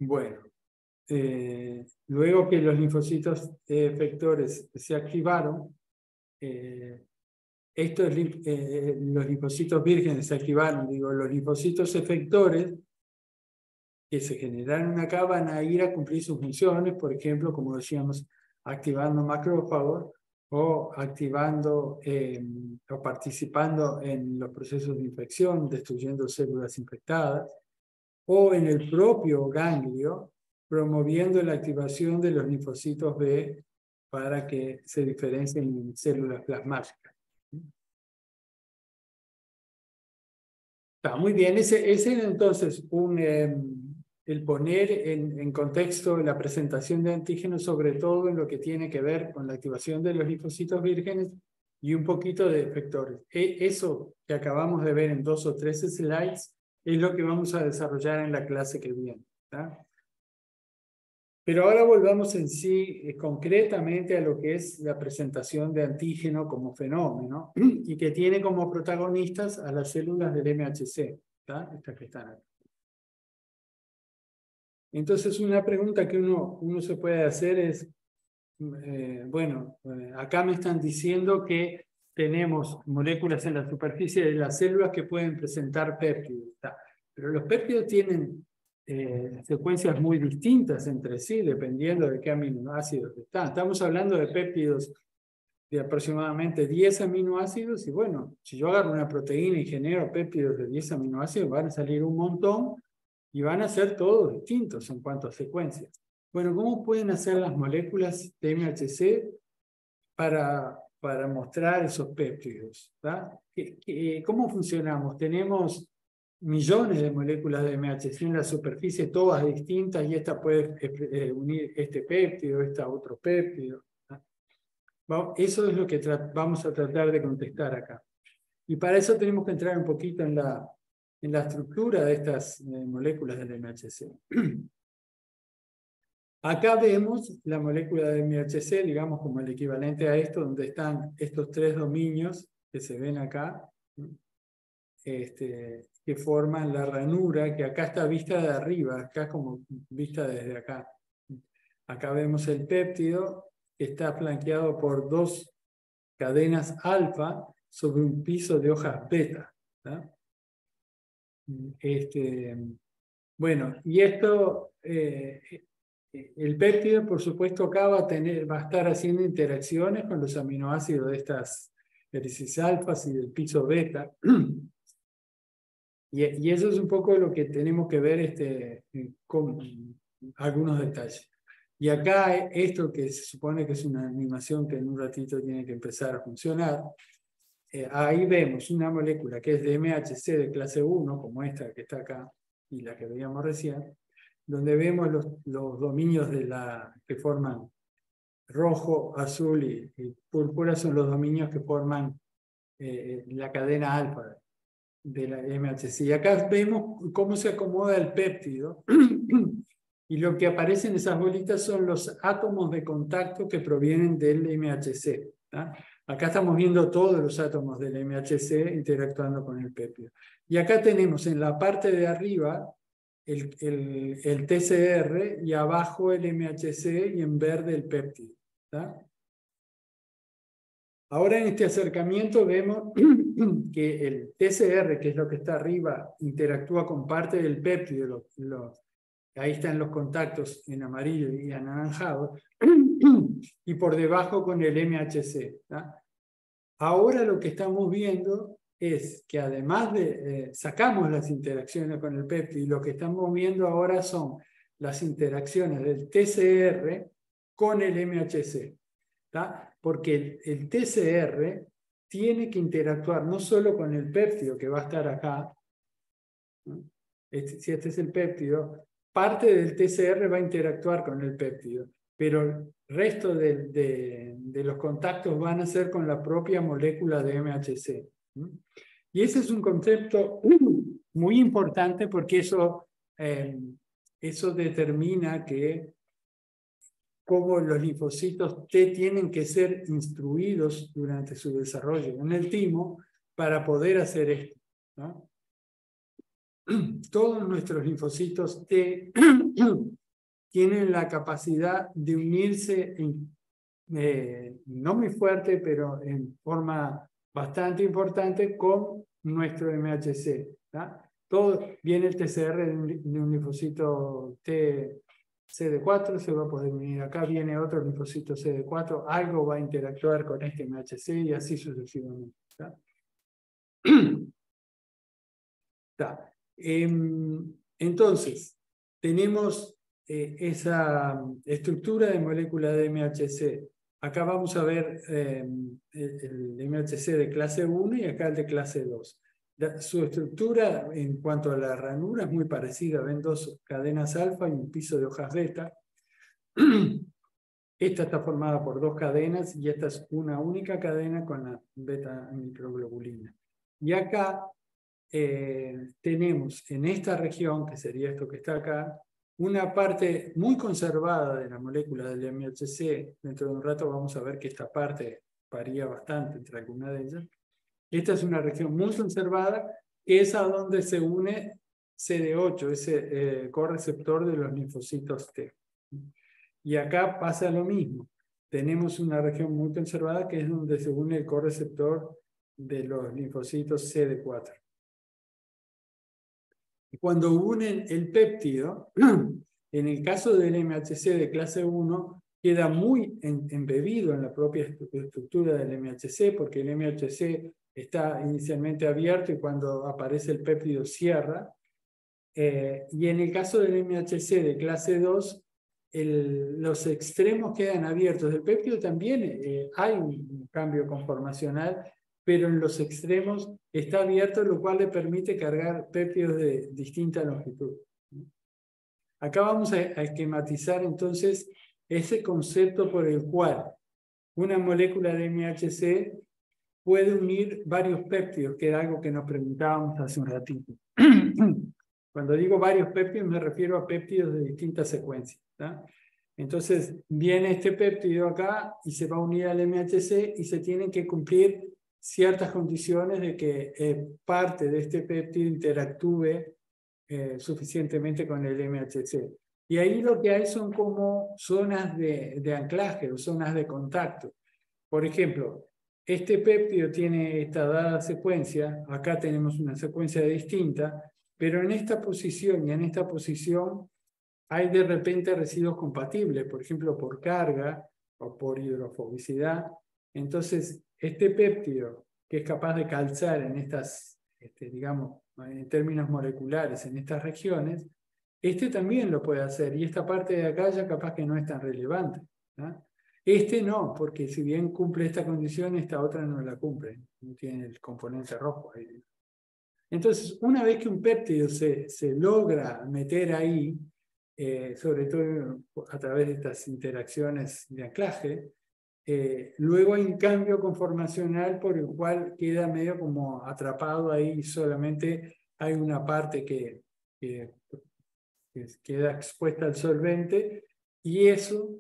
Bueno, luego que los linfocitos efectores se activaron, los linfocitos vírgenes se activaron, digo, los linfocitos efectores que se generaron acá van a ir a cumplir sus funciones, por ejemplo, como decíamos, activando macrófagos o activando o participando en los procesos de infección, destruyendo células infectadas, o en el propio ganglio, promoviendo la activación de los linfocitos B para que se diferencien en células plasmáticas. Está muy bien, ese era entonces el poner en contexto la presentación de antígenos, sobre todo en lo que tiene que ver con la activación de los linfocitos vírgenes y un poquito de efectores. Eso que acabamos de ver en 2 o 3 slides es lo que vamos a desarrollar en la clase que viene, ¿tá? Pero ahora volvamos en sí concretamente a lo que es la presentación de antígeno como fenómeno y que tiene como protagonistas a las células del MHC, ¿tá? Estas que están aquí. Entonces una pregunta que uno se puede hacer es, acá me están diciendo que tenemos moléculas en la superficie de las células que pueden presentar péptidos, ¿tá? Pero los péptidos tienen secuencias muy distintas entre sí, dependiendo de qué aminoácidos están. Estamos hablando de péptidos de aproximadamente 10 aminoácidos, y bueno, si yo agarro una proteína y genero péptidos de 10 aminoácidos, van a salir un montón, y van a ser todos distintos en cuanto a secuencias. Bueno, ¿cómo pueden hacer las moléculas de MHC para mostrar esos péptidos? ¿Cómo funcionamos? Tenemos millones de moléculas de MHC en la superficie, todas distintas, y esta puede unir este péptido, esta otro péptido. Eso es lo que vamos a tratar de contestar acá. Y para eso tenemos que entrar un poquito en la estructura de estas moléculas del MHC. Acá vemos la molécula de MHC, digamos como el equivalente a esto, donde están estos 3 dominios que se ven acá, que forman la ranura, que acá está vista de arriba, acá como vista desde acá. Acá vemos el péptido, que está flanqueado por 2 cadenas alfa sobre un piso de hojas beta, ¿tá? Bueno, y esto, el péptido, por supuesto, acá va a estar haciendo interacciones con los aminoácidos de estas hélices alfas y del piso beta. Y eso es un poco lo que tenemos que ver con algunos detalles. Y acá esto que se supone que es una animación que en un ratito tiene que empezar a funcionar, ahí vemos una molécula que es de MHC de clase 1, como esta que está acá, y la que veíamos recién, donde vemos los dominios que forman rojo, azul y púrpura, son los dominios que forman la cadena alfa de la MHC. Y acá vemos cómo se acomoda el péptido, y lo que aparece en esas bolitas son los átomos de contacto que provienen del MHC, ¿tá? Acá estamos viendo todos los átomos del MHC interactuando con el péptido. Y acá tenemos en la parte de arriba el TCR y abajo el MHC y en verde el péptido. ¿Tá? Ahora en este acercamiento vemos que el TCR, que es lo que está arriba, interactúa con parte del péptido. Ahí están los contactos en amarillo y anaranjado. Y por debajo con el MHC. ¿Tá? Ahora lo que estamos viendo es que además de sacamos las interacciones con el péptido y lo que estamos viendo ahora son las interacciones del TCR con el MHC. ¿Tá? Porque el TCR tiene que interactuar no solo con el péptido que va a estar acá, ¿no? Si este es el péptido, parte del TCR va a interactuar con el péptido, pero el resto de los contactos van a ser con la propia molécula de MHC. ¿No? Y ese es un concepto muy importante porque eso determina cómo los linfocitos T tienen que ser instruidos durante su desarrollo en el timo para poder hacer esto. ¿No? Todos nuestros linfocitos T tienen la capacidad de unirse, no muy fuerte, pero en forma bastante importante con nuestro MHC. ¿Tá? Todo viene el TCR de un linfocito T CD4, se va a poder unir acá, viene otro linfocito CD4, algo va a interactuar con este MHC y así sucesivamente. ¿Tá? ¿Tá? Entonces, tenemos esa estructura de molécula de MHC. Acá vamos a ver el MHC de clase 1 y acá el de clase 2. Su estructura en cuanto a la ranura es muy parecida. Ven dos cadenas alfa y un piso de hojas beta. Esta está formada por dos cadenas y esta es una única cadena con la beta microglobulina. Y acá tenemos en esta región, que sería esto que está acá, una parte muy conservada de la molécula del MHC. Dentro de un rato vamos a ver que esta parte varía bastante entre algunas de ellas. Esta es una región muy conservada, que es a donde se une CD8, ese correceptor de los linfocitos T. Y acá pasa lo mismo. Tenemos una región muy conservada que es donde se une el correceptor de los linfocitos CD4. Y cuando unen el péptido, en el caso del MHC de clase 1, queda muy embebido en la propia estructura del MHC, porque el MHC está inicialmente abierto y cuando aparece el péptido cierra. Y en el caso del MHC de clase 2, los extremos quedan abiertos. Del péptido también hay un cambio conformacional, pero en los extremos está abierto, lo cual le permite cargar péptidos de distinta longitud. Acá vamos a esquematizar entonces ese concepto por el cual una molécula de MHC puede unir varios péptidos, que era algo que nos preguntábamos hace un ratito. Cuando digo varios péptidos me refiero a péptidos de distintas secuencias. ¿Tá? Entonces viene este péptido acá y se va a unir al MHC y se tienen que cumplir ciertas condiciones de que parte de este péptido interactúe suficientemente con el MHC. Y ahí lo que hay son como zonas de anclaje o zonas de contacto. Por ejemplo, este péptido tiene esta dada secuencia, acá tenemos una secuencia distinta, pero en esta posición y en esta posición hay de repente residuos compatibles, por ejemplo, por carga o por hidrofobicidad. Entonces, este péptido, que es capaz de calzar en estas, digamos, en términos moleculares, en estas regiones, este también lo puede hacer, y esta parte de acá ya capaz que no es tan relevante. ¿No? Este no, porque si bien cumple esta condición, esta otra no la cumple, no tiene el componente rojo ahí. Entonces, una vez que un péptido se logra meter ahí, sobre todo a través de estas interacciones de anclaje, luego hay un cambio conformacional por el cual queda medio como atrapado ahí y solamente hay una parte que queda expuesta al solvente, y eso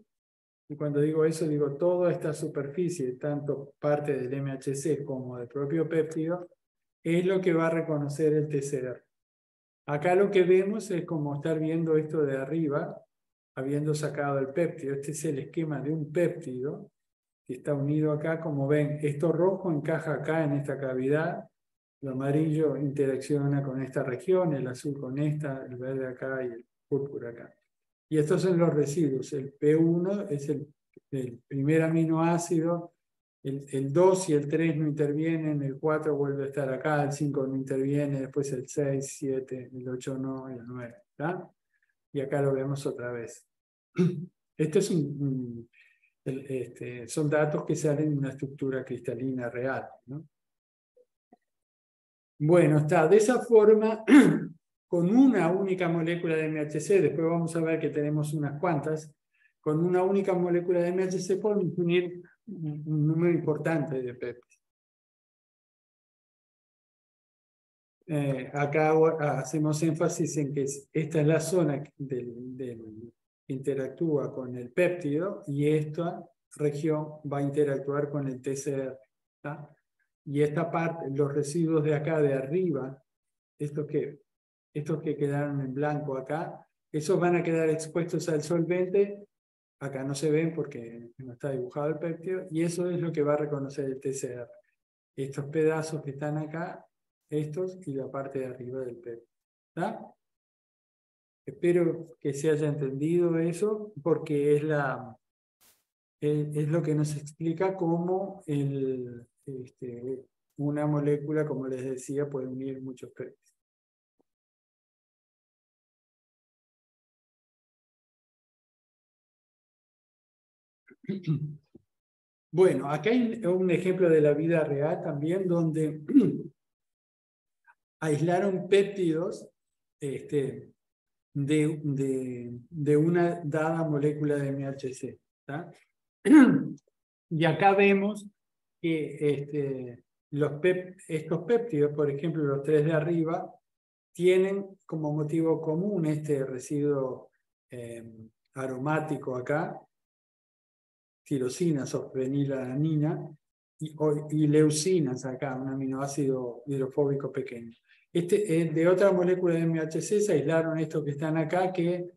Y cuando digo eso, digo toda esta superficie, tanto parte del MHC como del propio péptido, es lo que va a reconocer el TCR. Acá lo que vemos es como estar viendo esto de arriba, habiendo sacado el péptido. Este es el esquema de un péptido que está unido acá. Como ven, esto rojo encaja acá en esta cavidad, lo amarillo interacciona con esta región, el azul con esta, el verde acá y el púrpura acá. Y estos son los residuos. El P1 es el primer aminoácido, el 2 y el 3 no intervienen, el 4 vuelve a estar acá, el 5 no interviene, después el 6, 7, el 8 no, y el 9. ¿Está? Y acá lo vemos otra vez. Esto es son datos que salen de una estructura cristalina real, ¿no? Bueno, está de esa forma, con una única molécula de MHC, después vamos a ver que tenemos unas cuantas, con una única molécula de MHC podemos unir un número importante de péptidos. Acá hacemos énfasis en que esta es la zona que interactúa con el péptido y esta región va a interactuar con el TCR. ¿Tá? Y esta parte, los residuos de acá de arriba, estos que quedaron en blanco acá, esos van a quedar expuestos al solvente. Acá no se ven porque no está dibujado el péptido, y eso es lo que va a reconocer el TCR. Estos pedazos que están acá, estos y la parte de arriba del péptido. ¿Tá? Espero que se haya entendido eso, porque es lo que nos explica cómo una molécula, como les decía, puede unir muchos péptidos. Bueno, acá hay un ejemplo de la vida real también, donde aislaron péptidos de una dada molécula de MHC. ¿Tá? Y acá vemos que estos péptidos, por ejemplo, los tres de arriba, tienen como motivo común este residuo aromático acá, tirosina, sofenilalanina, y leucinas acá, un aminoácido hidrofóbico pequeño. De otra molécula de MHC se aislaron estos que están acá, que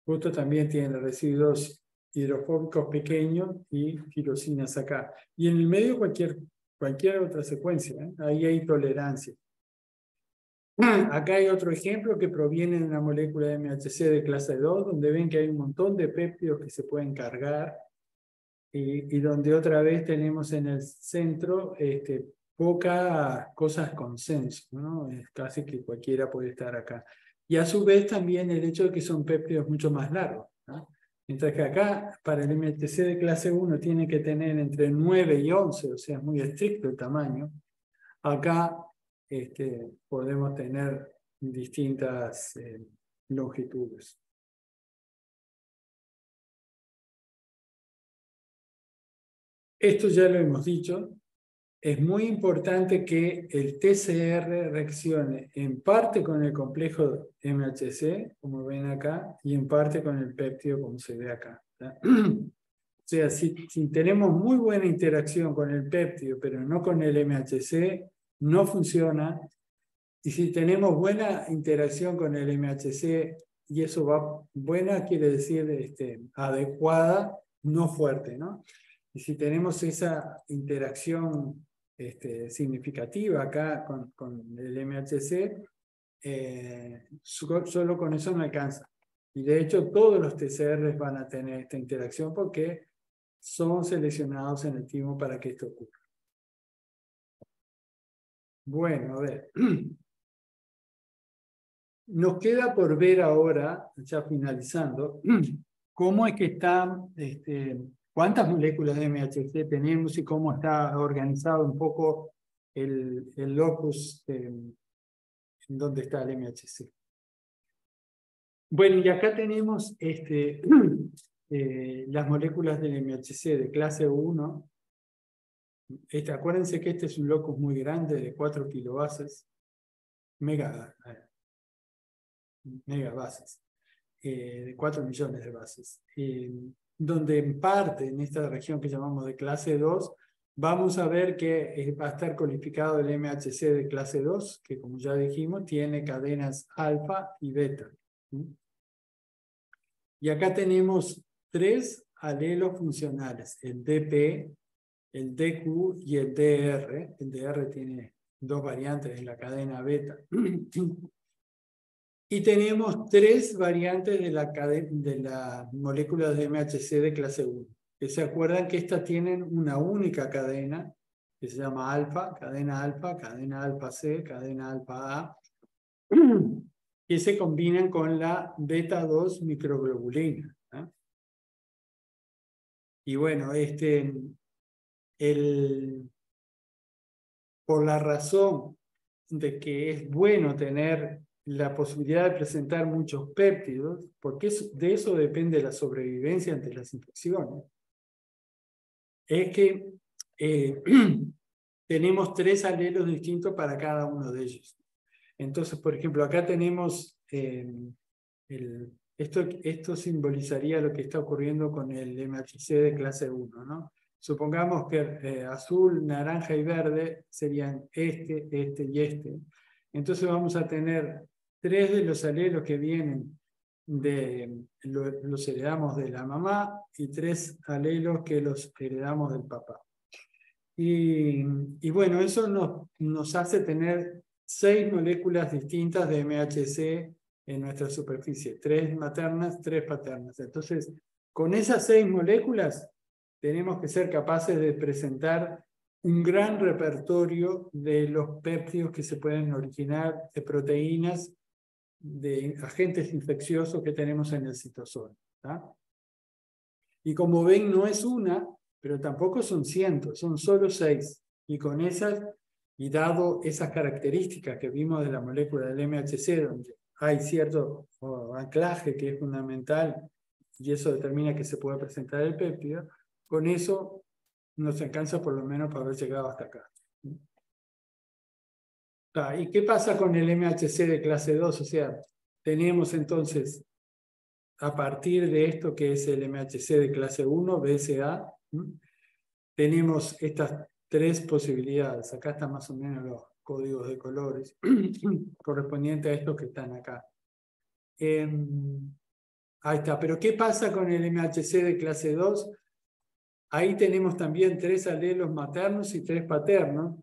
justo también tienen residuos hidrofóbicos pequeños y tirosinas acá. Y en el medio cualquier otra secuencia, ¿eh? Ahí hay tolerancia. Acá hay otro ejemplo que proviene de una molécula de MHC de clase 2, donde ven que hay un montón de péptidos que se pueden cargar, y donde otra vez tenemos en el centro pocas cosas consenso, ¿no? Es casi que cualquiera puede estar acá. Y a su vez también el hecho de que son péptidos mucho más largos, ¿no? Mientras que acá, para el MHC de clase 1, tiene que tener entre 9 y 11, o sea, es muy estricto el tamaño. Acá podemos tener distintas longitudes. Esto ya lo hemos dicho. Es muy importante que el TCR reaccione en parte con el complejo MHC, como ven acá, y en parte con el péptido, como se ve acá. O sea, si tenemos muy buena interacción con el péptido, pero no con el MHC, no funciona. Y si tenemos buena interacción con el MHC, y eso va buena, quiere decir adecuada, no fuerte, ¿no? Y si tenemos esa interacción significativa acá con el MHC, solo con eso no alcanza. Y de hecho todos los TCRs van a tener esta interacción porque son seleccionados en el timo para que esto ocurra. Bueno, a ver. Nos queda por ver ahora, ya finalizando, cómo es que están, cuántas moléculas de MHC tenemos y cómo está organizado un poco el locus en donde está el MHC. Bueno, y acá tenemos las moléculas del MHC de clase 1. Acuérdense que este es un locus muy grande de 4 kilobases, megabases. de 4 millones de bases. Donde en parte, en esta región que llamamos de clase 2, vamos a ver que va a estar codificado el MHC de clase 2, que como ya dijimos, tiene cadenas alfa y beta. Y acá tenemos 3 alelos funcionales, el DP, el DQ y el DR. El DR tiene 2 variantes en la cadena beta. Y tenemos 3 variantes de la molécula de MHC de clase 1. Que se acuerdan que estas tienen una única cadena, que se llama alfa, cadena alfa C, cadena alfa A, que se combinan con la beta 2 microglobulina. Y bueno, por la razón de que es bueno tener la posibilidad de presentar muchos péptidos, porque de eso depende la sobrevivencia ante las infecciones, es que tenemos 3 alelos distintos para cada uno de ellos. Entonces, por ejemplo, acá tenemos esto simbolizaría lo que está ocurriendo con el MHC de clase 1, ¿no? Supongamos que azul, naranja y verde serían este y este. Entonces vamos a tener 3 de los alelos que vienen los heredamos de la mamá y 3 alelos que los heredamos del papá. Y bueno, eso nos hace tener 6 moléculas distintas de MHC en nuestra superficie, 3 maternas, 3 paternas. Entonces, con esas 6 moléculas tenemos que ser capaces de presentar un gran repertorio de los péptidos que se pueden originar de proteínas, de agentes infecciosos que tenemos en el citosol. Y como ven, no es una, pero tampoco son cientos, son solo 6. Y con esas, y dado esas características que vimos de la molécula del MHC, donde hay cierto anclaje que es fundamental, y eso determina que se puede presentar el péptido, con eso nos alcanza por lo menos para haber llegado hasta acá. ¿Y qué pasa con el MHC de clase 2? O sea, tenemos entonces, a partir de esto que es el MHC de clase 1, BSA, tenemos estas 3 posibilidades. Acá están más o menos los códigos de colores correspondientes a estos que están acá. Ahí está. Pero ¿qué pasa con el MHC de clase 2? Ahí tenemos también 3 alelos maternos y 3 paternos,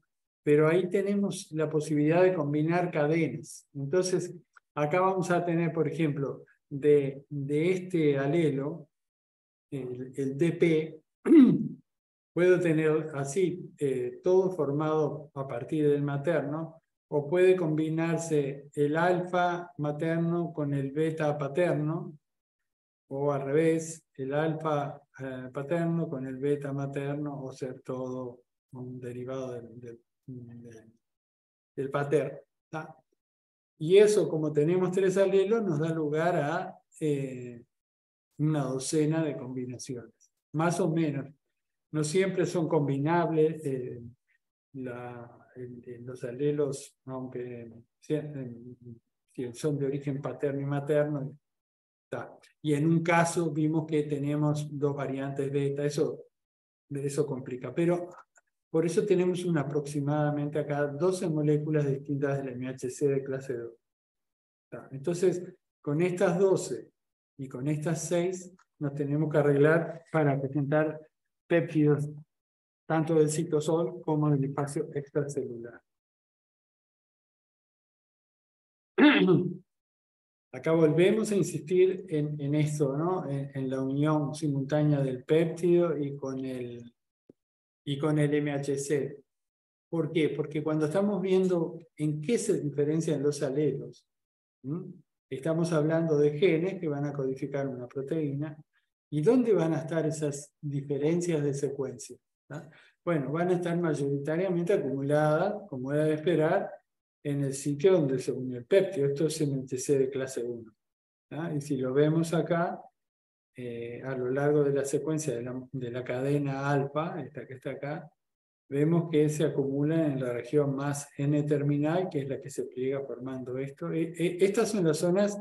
pero ahí tenemos la posibilidad de combinar cadenas. Entonces, acá vamos a tener, por ejemplo, de este alelo, el DP, puedo tener así, todo formado a partir del materno, o puede combinarse el alfa materno con el beta paterno, o al revés, el alfa paterno con el beta materno, o ser todo un derivado del paterno. ¿Tá? Y eso, como tenemos 3 alelos, nos da lugar a una docena de combinaciones, más o menos. No siempre son combinables los alelos, aunque son de origen paterno y materno. Y en un caso vimos que tenemos 2 variantes beta, eso complica. Pero por eso tenemos aproximadamente acá 12 moléculas distintas del MHC de clase 2. Entonces, con estas 12 y con estas 6 nos tenemos que arreglar para presentar péptidos tanto del citosol como del espacio extracelular. Acá volvemos a insistir en esto, ¿no? En la unión simultánea del péptido y con el MHC. ¿Por qué? Porque cuando estamos viendo en qué se diferencian los alelos, estamos hablando de genes que van a codificar una proteína. ¿Y dónde van a estar esas diferencias de secuencia? Bueno, van a estar mayoritariamente acumuladas, como era de esperar, en el sitio donde se une el péptido. Esto es MHC de clase 1. Y si lo vemos acá, a lo largo de la secuencia de la cadena alfa, esta que está acá, vemos que se acumula en la región más N-terminal, que es la que se pliega formando esto. Estas son las zonas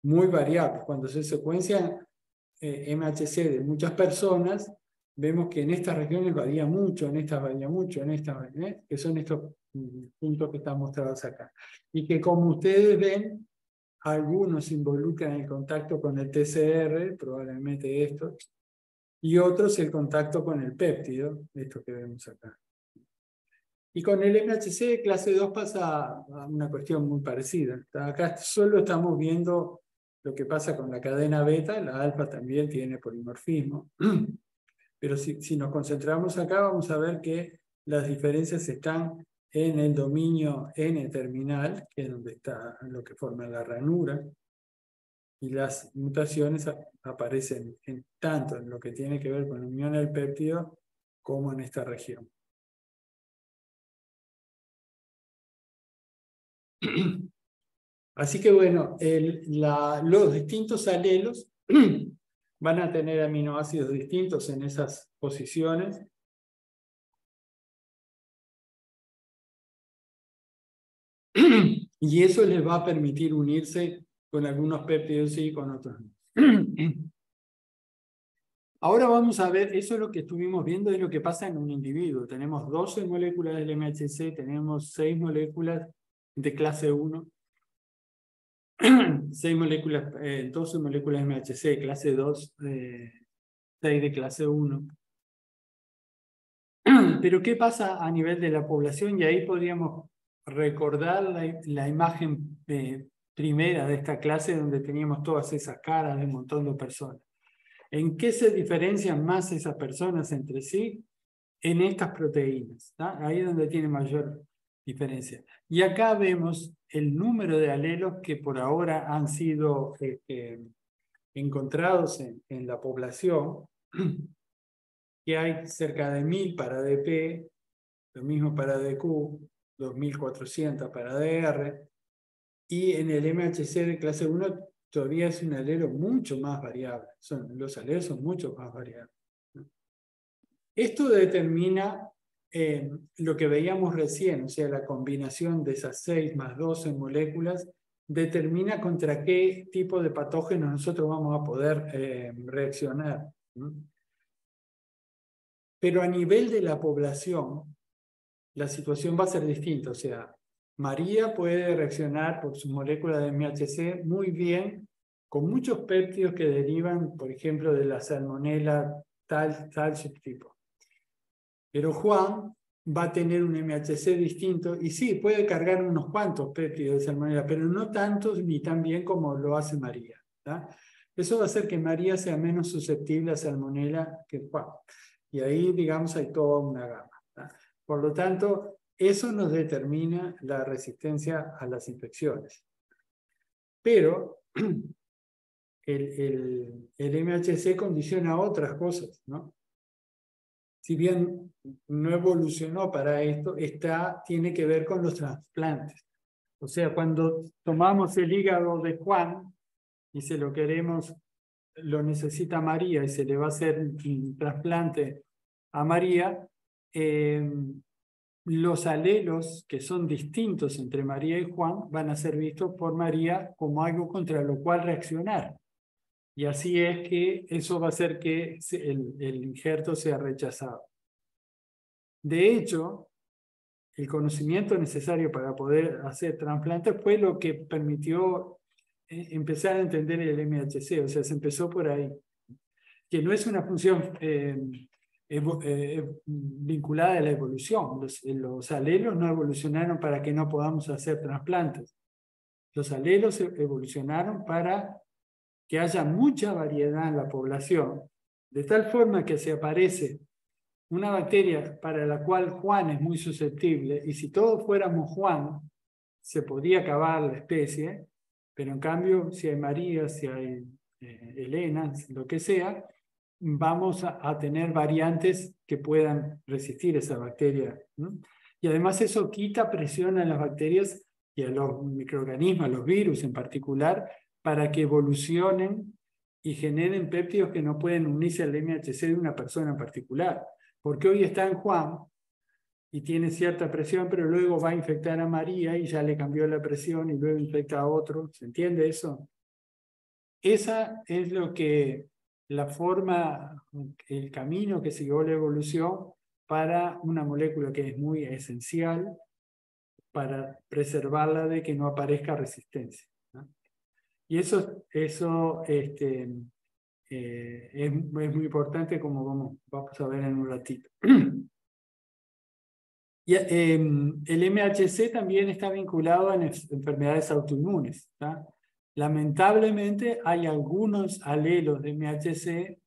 muy variables. Cuando se secuencian MHC de muchas personas, vemos que en estas regiones varía mucho, en estas varía mucho, en estas varía, que son estos puntos que están mostrados acá. Y que como ustedes ven, algunos involucran el contacto con el TCR, probablemente estos, y otros el contacto con el péptido, esto que vemos acá. Y con el MHC de clase 2 pasa a una cuestión muy parecida. Acá solo estamos viendo lo que pasa con la cadena beta, la alfa también tiene polimorfismo. Pero si nos concentramos acá, vamos a ver que las diferencias están en el dominio N-terminal, que es donde está lo que forma la ranura, y las mutaciones aparecen tanto en lo que tiene que ver con la unión del péptido como en esta región. Así que bueno, los distintos alelos van a tener aminoácidos distintos en esas posiciones. Y eso les va a permitir unirse con algunos péptidos y con otros no. Ahora vamos a ver, eso es lo que estuvimos viendo, es lo que pasa en un individuo. Tenemos 12 moléculas del MHC, tenemos 6 moléculas de clase 1, 6 moléculas, 12 moléculas de MHC, clase 2, 6 de clase 1. Pero ¿qué pasa a nivel de la población? Y ahí podríamos recordar la imagen primera de esta clase donde teníamos todas esas caras de un montón de personas. ¿En qué se diferencian más esas personas entre sí? En estas proteínas. ¿Tá? Ahí es donde tiene mayor diferencia. Y acá vemos el número de alelos que por ahora han sido encontrados en la población, que hay cerca de 1000 para DP, lo mismo para DQ, 2400 para DR, y en el MHC de clase 1 todavía es un alelo mucho más variable. Los alelos son mucho más variables. Esto determina lo que veíamos recién, o sea, la combinación de esas 6 más 12 moléculas determina contra qué tipo de patógenos nosotros vamos a poder reaccionar. Pero a nivel de la población, la situación va a ser distinta. O sea, María puede reaccionar por sus moléculas de MHC muy bien con muchos péptidos que derivan, por ejemplo, de la salmonela tal subtipo. Pero Juan va a tener un MHC distinto y sí, puede cargar unos cuantos péptidos de salmonela, pero no tantos ni tan bien como lo hace María. ¿tá? Eso va a hacer que María sea menos susceptible a salmonela que Juan. Y ahí, digamos, hay toda una gama. ¿tá? Por lo tanto, eso nos determina la resistencia a las infecciones. Pero el MHC condiciona otras cosas, ¿no? Si bien no evolucionó para esto, tiene que ver con los trasplantes. O sea, cuando tomamos el hígado de Juan y se lo queremos, lo necesita María y se le va a hacer un trasplante a María, los alelos que son distintos entre María y Juan van a ser vistos por María como algo contra lo cual reaccionar. Y así es que eso va a hacer que el injerto sea rechazado. De hecho, el conocimiento necesario para poder hacer trasplantes fue lo que permitió empezar a entender el MHC. O sea, se empezó por ahí. Que no es una función vinculada a la evolución. Los alelos no evolucionaron para que no podamos hacer trasplantes. Los alelos evolucionaron para que haya mucha variedad en la población, de tal forma que si aparece una bacteria para la cual Juan es muy susceptible, y si todos fuéramos Juan, se podría acabar la especie, pero en cambio, si hay María, si hay Elena, lo que sea, vamos a tener variantes que puedan resistir esa bacteria. ¿no? Y además eso quita presión a las bacterias y a los microorganismos, a los virus en particular, para que evolucionen y generen péptidos que no pueden unirse al MHC de una persona en particular. Porque hoy está en Juan y tiene cierta presión, pero luego va a infectar a María y ya le cambió la presión y luego infecta a otro. ¿Se entiende eso? esa es la forma, el camino que siguió la evolución para una molécula que es muy esencial para preservarla de que no aparezca resistencia, ¿no? Y eso es muy importante, como vamos a ver en un ratito. Y, el MHC también está vinculado a enfermedades autoinmunes, ¿tá? Lamentablemente hay algunos alelos de MHC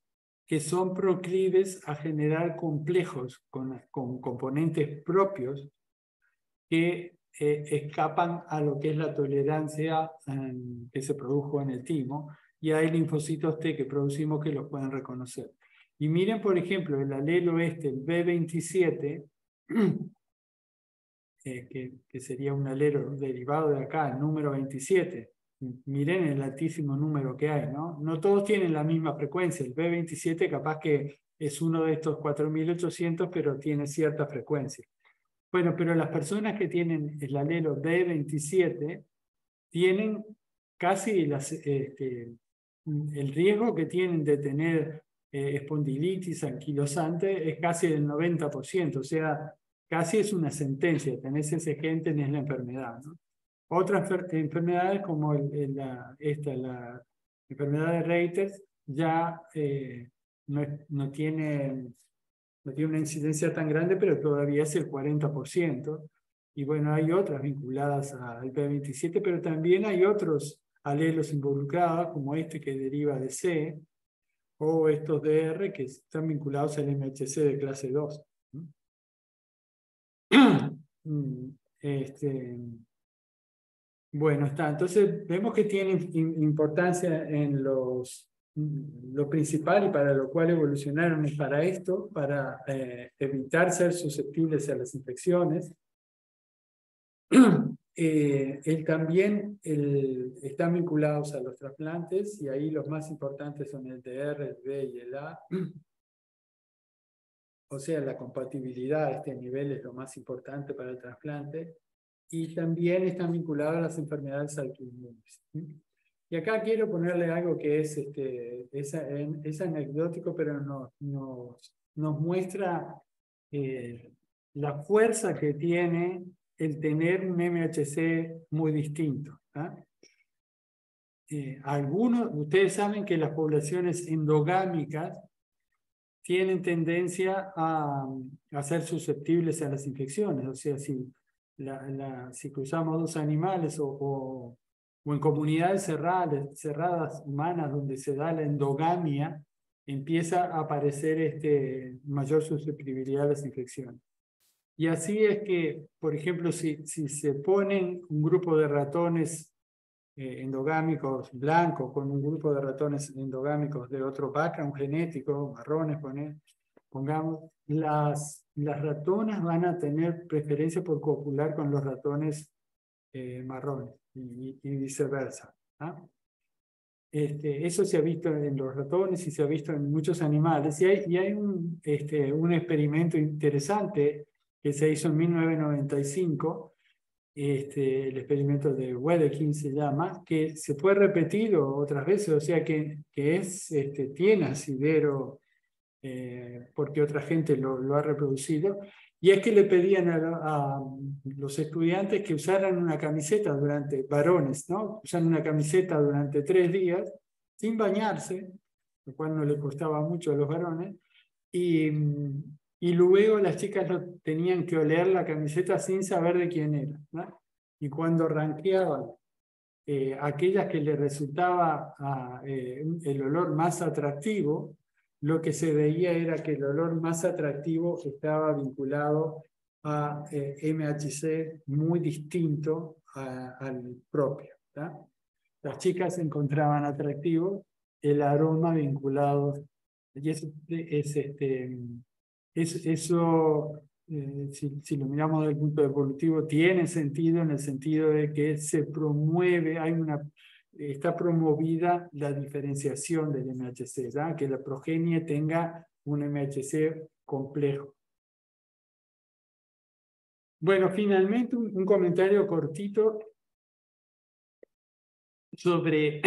que son proclives a generar complejos con componentes propios que escapan a lo que es la tolerancia que se produjo en el timo, y hay linfocitos T que producimos que los pueden reconocer. Y miren, por ejemplo, el alelo el B27, que sería un alelo derivado de acá, el número 27. Miren el altísimo número que hay, ¿no? No todos tienen la misma frecuencia. El B27 capaz que es uno de estos 4800, pero tiene cierta frecuencia. Bueno, pero las personas que tienen el alelo B27 tienen casi el riesgo que tienen de tener espondilitis anquilosante es casi del 90%, o sea, casi es una sentencia, tenés ese gen, tenés la enfermedad, ¿no? Otras enfermedades como la enfermedad de Reuters ya no tiene una incidencia tan grande, pero todavía es el 40%. Y bueno, hay otras vinculadas al P27, pero también hay otros alelos involucrados, como este que deriva de C, o estos DR que están vinculados al MHC de clase 2. Bueno, está. Entonces, vemos que tiene importancia en lo principal y para lo cual evolucionaron es para esto, para evitar ser susceptibles a las infecciones. También están vinculados a los trasplantes, y ahí los más importantes son el DR, el B y el A. O sea, la compatibilidad a este nivel es lo más importante para el trasplante. Y también están vinculados a las enfermedades autoinmunes. Y acá quiero ponerle algo que es anecdótico, pero nos muestra la fuerza que tiene el tener un MHC muy distinto, ¿ah? Ustedes saben que las poblaciones endogámicas tienen tendencia a ser susceptibles a las infecciones. O sea, si cruzamos dos animales o en comunidades cerradas humanas donde se da la endogamia, empieza a aparecer mayor susceptibilidad a las infecciones. Y así es que, por ejemplo, si se ponen un grupo de ratones endogámicos blancos con un grupo de ratones endogámicos de otro background genético, marrones, pongamos, las ratonas van a tener preferencia por copular con los ratones marrones y viceversa, ¿no? Eso se ha visto en los ratones y se ha visto en muchos animales. Y hay un experimento interesante que se hizo en 1995, el experimento de Wedekind se llama, que se fue repetido otras veces, o sea que tiene asidero porque otra gente lo ha reproducido. Y es que le pedían a los estudiantes que usaran una camiseta varones, ¿no? Usan una camiseta durante 3 días sin bañarse, lo cual no le costaba mucho a los varones, y luego las chicas tenían que oler la camiseta sin saber de quién era, ¿no? Y cuando ranqueaban aquellas que les resultaba el olor más atractivo, lo que se veía era que el olor más atractivo estaba vinculado a MHC muy distinto al propio, ¿tá? Las chicas encontraban atractivo el aroma vinculado, y eso si lo miramos desde el punto evolutivo, tiene sentido en el sentido de que se promueve, está promovida la diferenciación del MHC, ¿verdad? Que la progenie tenga un MHC complejo. Bueno, finalmente un comentario cortito sobre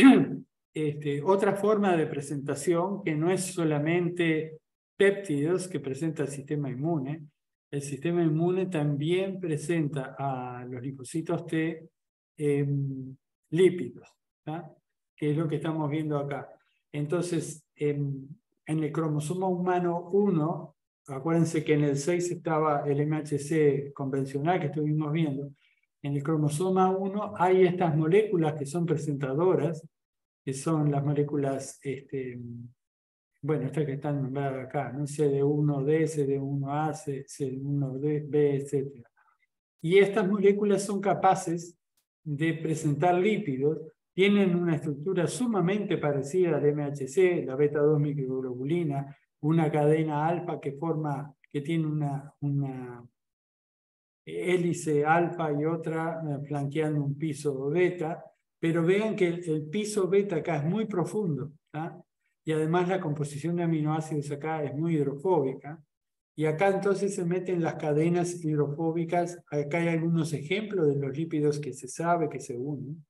otra forma de presentación que no es solamente péptidos que presenta el sistema inmune. El sistema inmune también presenta a los linfocitos T lípidos, ¿tá? Que es lo que estamos viendo acá. Entonces, en el cromosoma humano 1, acuérdense que en el 6 estaba el MHC convencional que estuvimos viendo. En el cromosoma 1 hay estas moléculas que son presentadoras, que son las moléculas, bueno, estas que están nombradas acá, ¿no? CD1D, CD1A, CD1B, etc. Y estas moléculas son capaces de presentar lípidos, tienen una estructura sumamente parecida al MHC, la beta-2 microglobulina, una cadena alfa que tiene una hélice alfa y otra flanqueando un piso beta, pero vean que el piso beta acá es muy profundo, ¿tá? Y además la composición de aminoácidos acá es muy hidrofóbica. Y acá entonces se meten las cadenas hidrofóbicas. Acá hay algunos ejemplos de los lípidos que se sabe que se unen.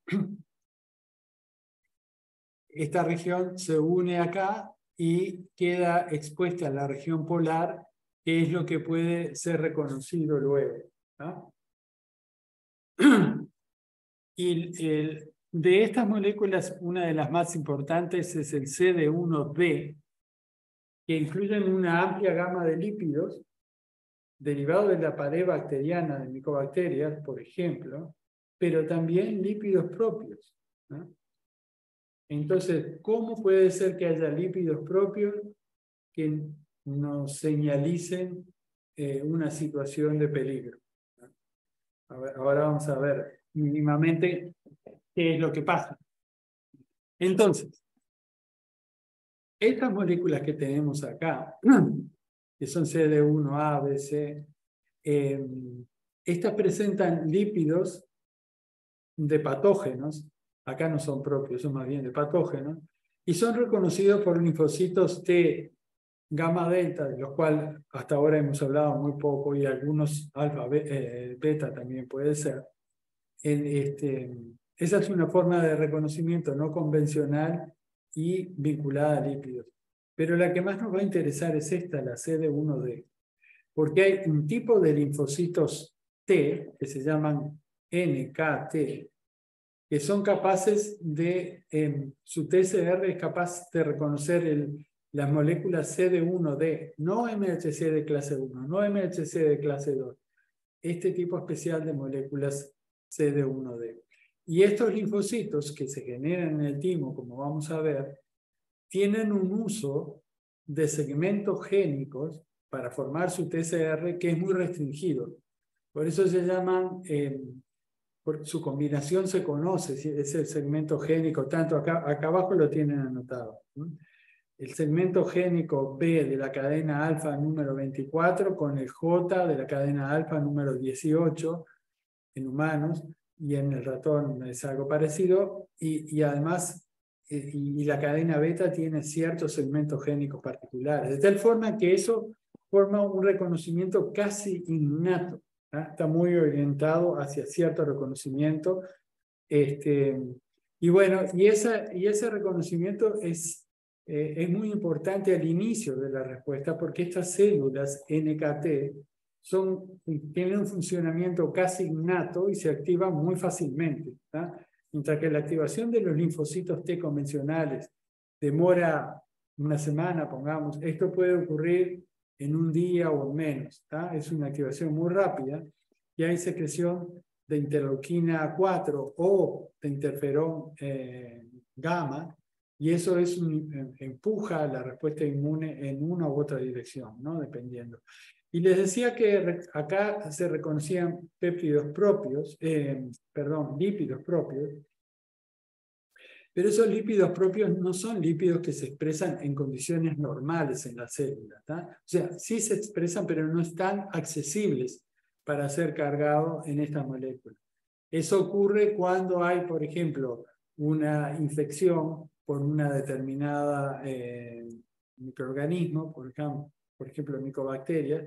Esta región se une acá y queda expuesta a la región polar, que es lo que puede ser reconocido luego, ¿no? Y de estas moléculas, una de las más importantes es el CD1B, que incluyen una amplia gama de lípidos derivados de la pared bacteriana de micobacterias, por ejemplo, pero también lípidos propios, ¿no? Entonces, ¿cómo puede ser que haya lípidos propios que nos señalicen una situación de peligro? Ahora vamos a ver mínimamente qué es lo que pasa. Entonces, estas moléculas que tenemos acá, que son CD1A, BC, estas presentan lípidos de patógenos, acá no son propios, son más bien de patógenos, y son reconocidos por linfocitos T gamma delta, de los cuales hasta ahora hemos hablado muy poco, y algunos alfa beta también puede ser. Esa es una forma de reconocimiento no convencional y vinculada a lípidos. Pero la que más nos va a interesar es esta, la CD1D, porque hay un tipo de linfocitos T que se llaman NKT, que son capaces de, su TCR es capaz de reconocer las moléculas CD1D, no MHC de clase 1, no MHC de clase 2, este tipo especial de moléculas CD1D. Y estos linfocitos que se generan en el timo, como vamos a ver, tienen un uso de segmentos génicos para formar su TCR que es muy restringido. Por eso se llaman, por su combinación se conoce, es el segmento génico, tanto acá abajo lo tienen anotado, ¿no? El segmento génico B de la cadena alfa número 24 con el J de la cadena alfa número 18 en humanos, y en el ratón es algo parecido, y además y la cadena beta tiene ciertos segmentos génicos particulares, de tal forma que eso forma un reconocimiento casi innato, ¿eh? Está muy orientado hacia cierto reconocimiento, y bueno, y ese reconocimiento es muy importante al inicio de la respuesta, porque estas células NKT tienen un funcionamiento casi innato y se activan muy fácilmente, ¿tá? Mientras que la activación de los linfocitos T convencionales demora una semana, pongamos, esto puede ocurrir en un día o menos, ¿tá? Es una activación muy rápida y hay secreción de interleuquina 4 o de interferón gamma, y eso empuja la respuesta inmune en una u otra dirección, ¿no? Dependiendo. Y les decía que acá se reconocían péptidos propios, lípidos propios, pero esos lípidos propios no son lípidos que se expresan en condiciones normales en la célula, ¿tá? O sea, sí se expresan, pero no están accesibles para ser cargados en esta molécula. Eso ocurre cuando hay, por ejemplo, una infección por una determinada microorganismo, por ejemplo, micobacterias,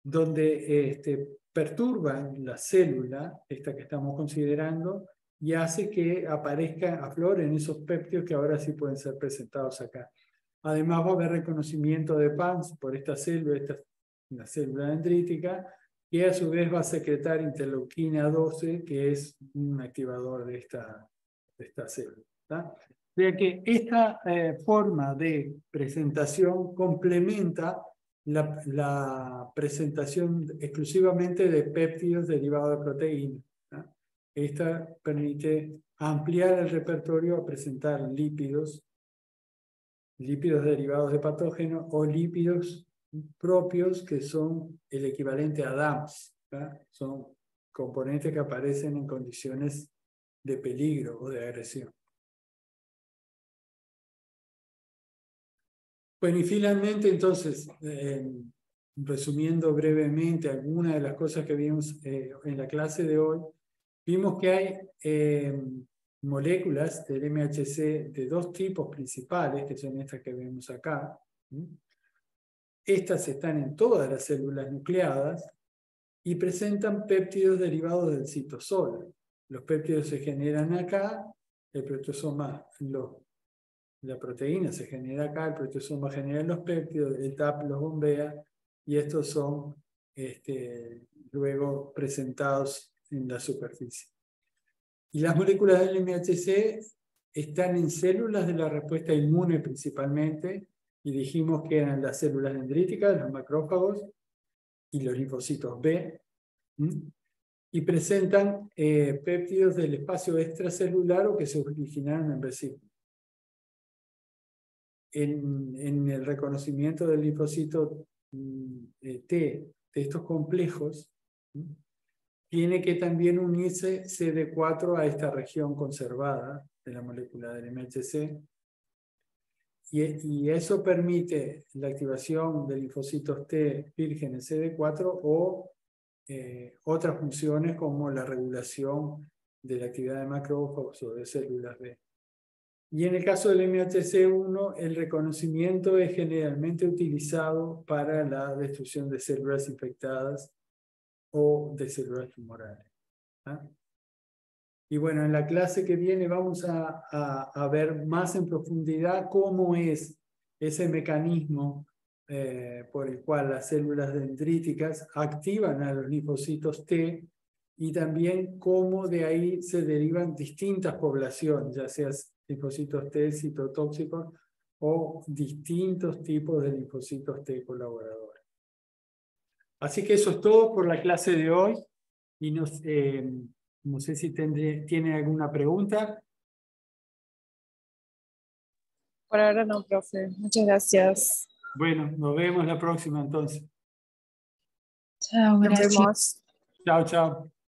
donde perturban la célula, esta que estamos considerando, y hace que aparezcan, afloren esos péptidos que ahora sí pueden ser presentados acá. Además va a haber reconocimiento de PANS por esta célula, la célula dendrítica, que a su vez va a secretar interleuquina 12, que es un activador de esta célula. ¿Tá? O sea que esta forma de presentación complementa la presentación exclusivamente de péptidos derivados de proteínas. ¿Tá? Esta permite ampliar el repertorio a presentar lípidos derivados de patógenos o lípidos propios que son el equivalente a DAMPs. ¿Tá? Son componentes que aparecen en condiciones de peligro o de agresión. Bueno, y finalmente, entonces, resumiendo brevemente algunas de las cosas que vimos en la clase de hoy, vimos que hay moléculas del MHC de dos tipos principales, que son estas que vemos acá. Estas están en todas las células nucleadas y presentan péptidos derivados del citosol. Los péptidos se generan acá, el proteosoma, la proteína se genera acá, el proteosoma genera los péptidos, el TAP los bombea y estos son luego presentados en la superficie. Y las moléculas del MHC están en células de la respuesta inmune principalmente, y dijimos que eran las células dendríticas, los macrófagos y los linfocitos B, y presentan péptidos del espacio extracelular o que se originaron en vesículas. En el reconocimiento del linfocito T de estos complejos, tiene que también unirse CD4 a esta región conservada de la molécula del MHC, y eso permite la activación de linfocitos T vírgenes CD4 o otras funciones como la regulación de la actividad de macrófagos o de células B. Y en el caso del MHC1, el reconocimiento es generalmente utilizado para la destrucción de células infectadas o de células tumorales. ¿Ah? Y bueno, en la clase que viene vamos a ver más en profundidad cómo es ese mecanismo por el cual las células dendríticas activan a los linfocitos T, y también cómo de ahí se derivan distintas poblaciones, ya sea linfocitos T citotóxicos o distintos tipos de linfocitos T colaboradores. Así que eso es todo por la clase de hoy, y no sé si tienen alguna pregunta. Por ahora no, profe. Muchas gracias. Bueno, nos vemos la próxima entonces. Chao, Nos gracias. vemos. Chao, chao.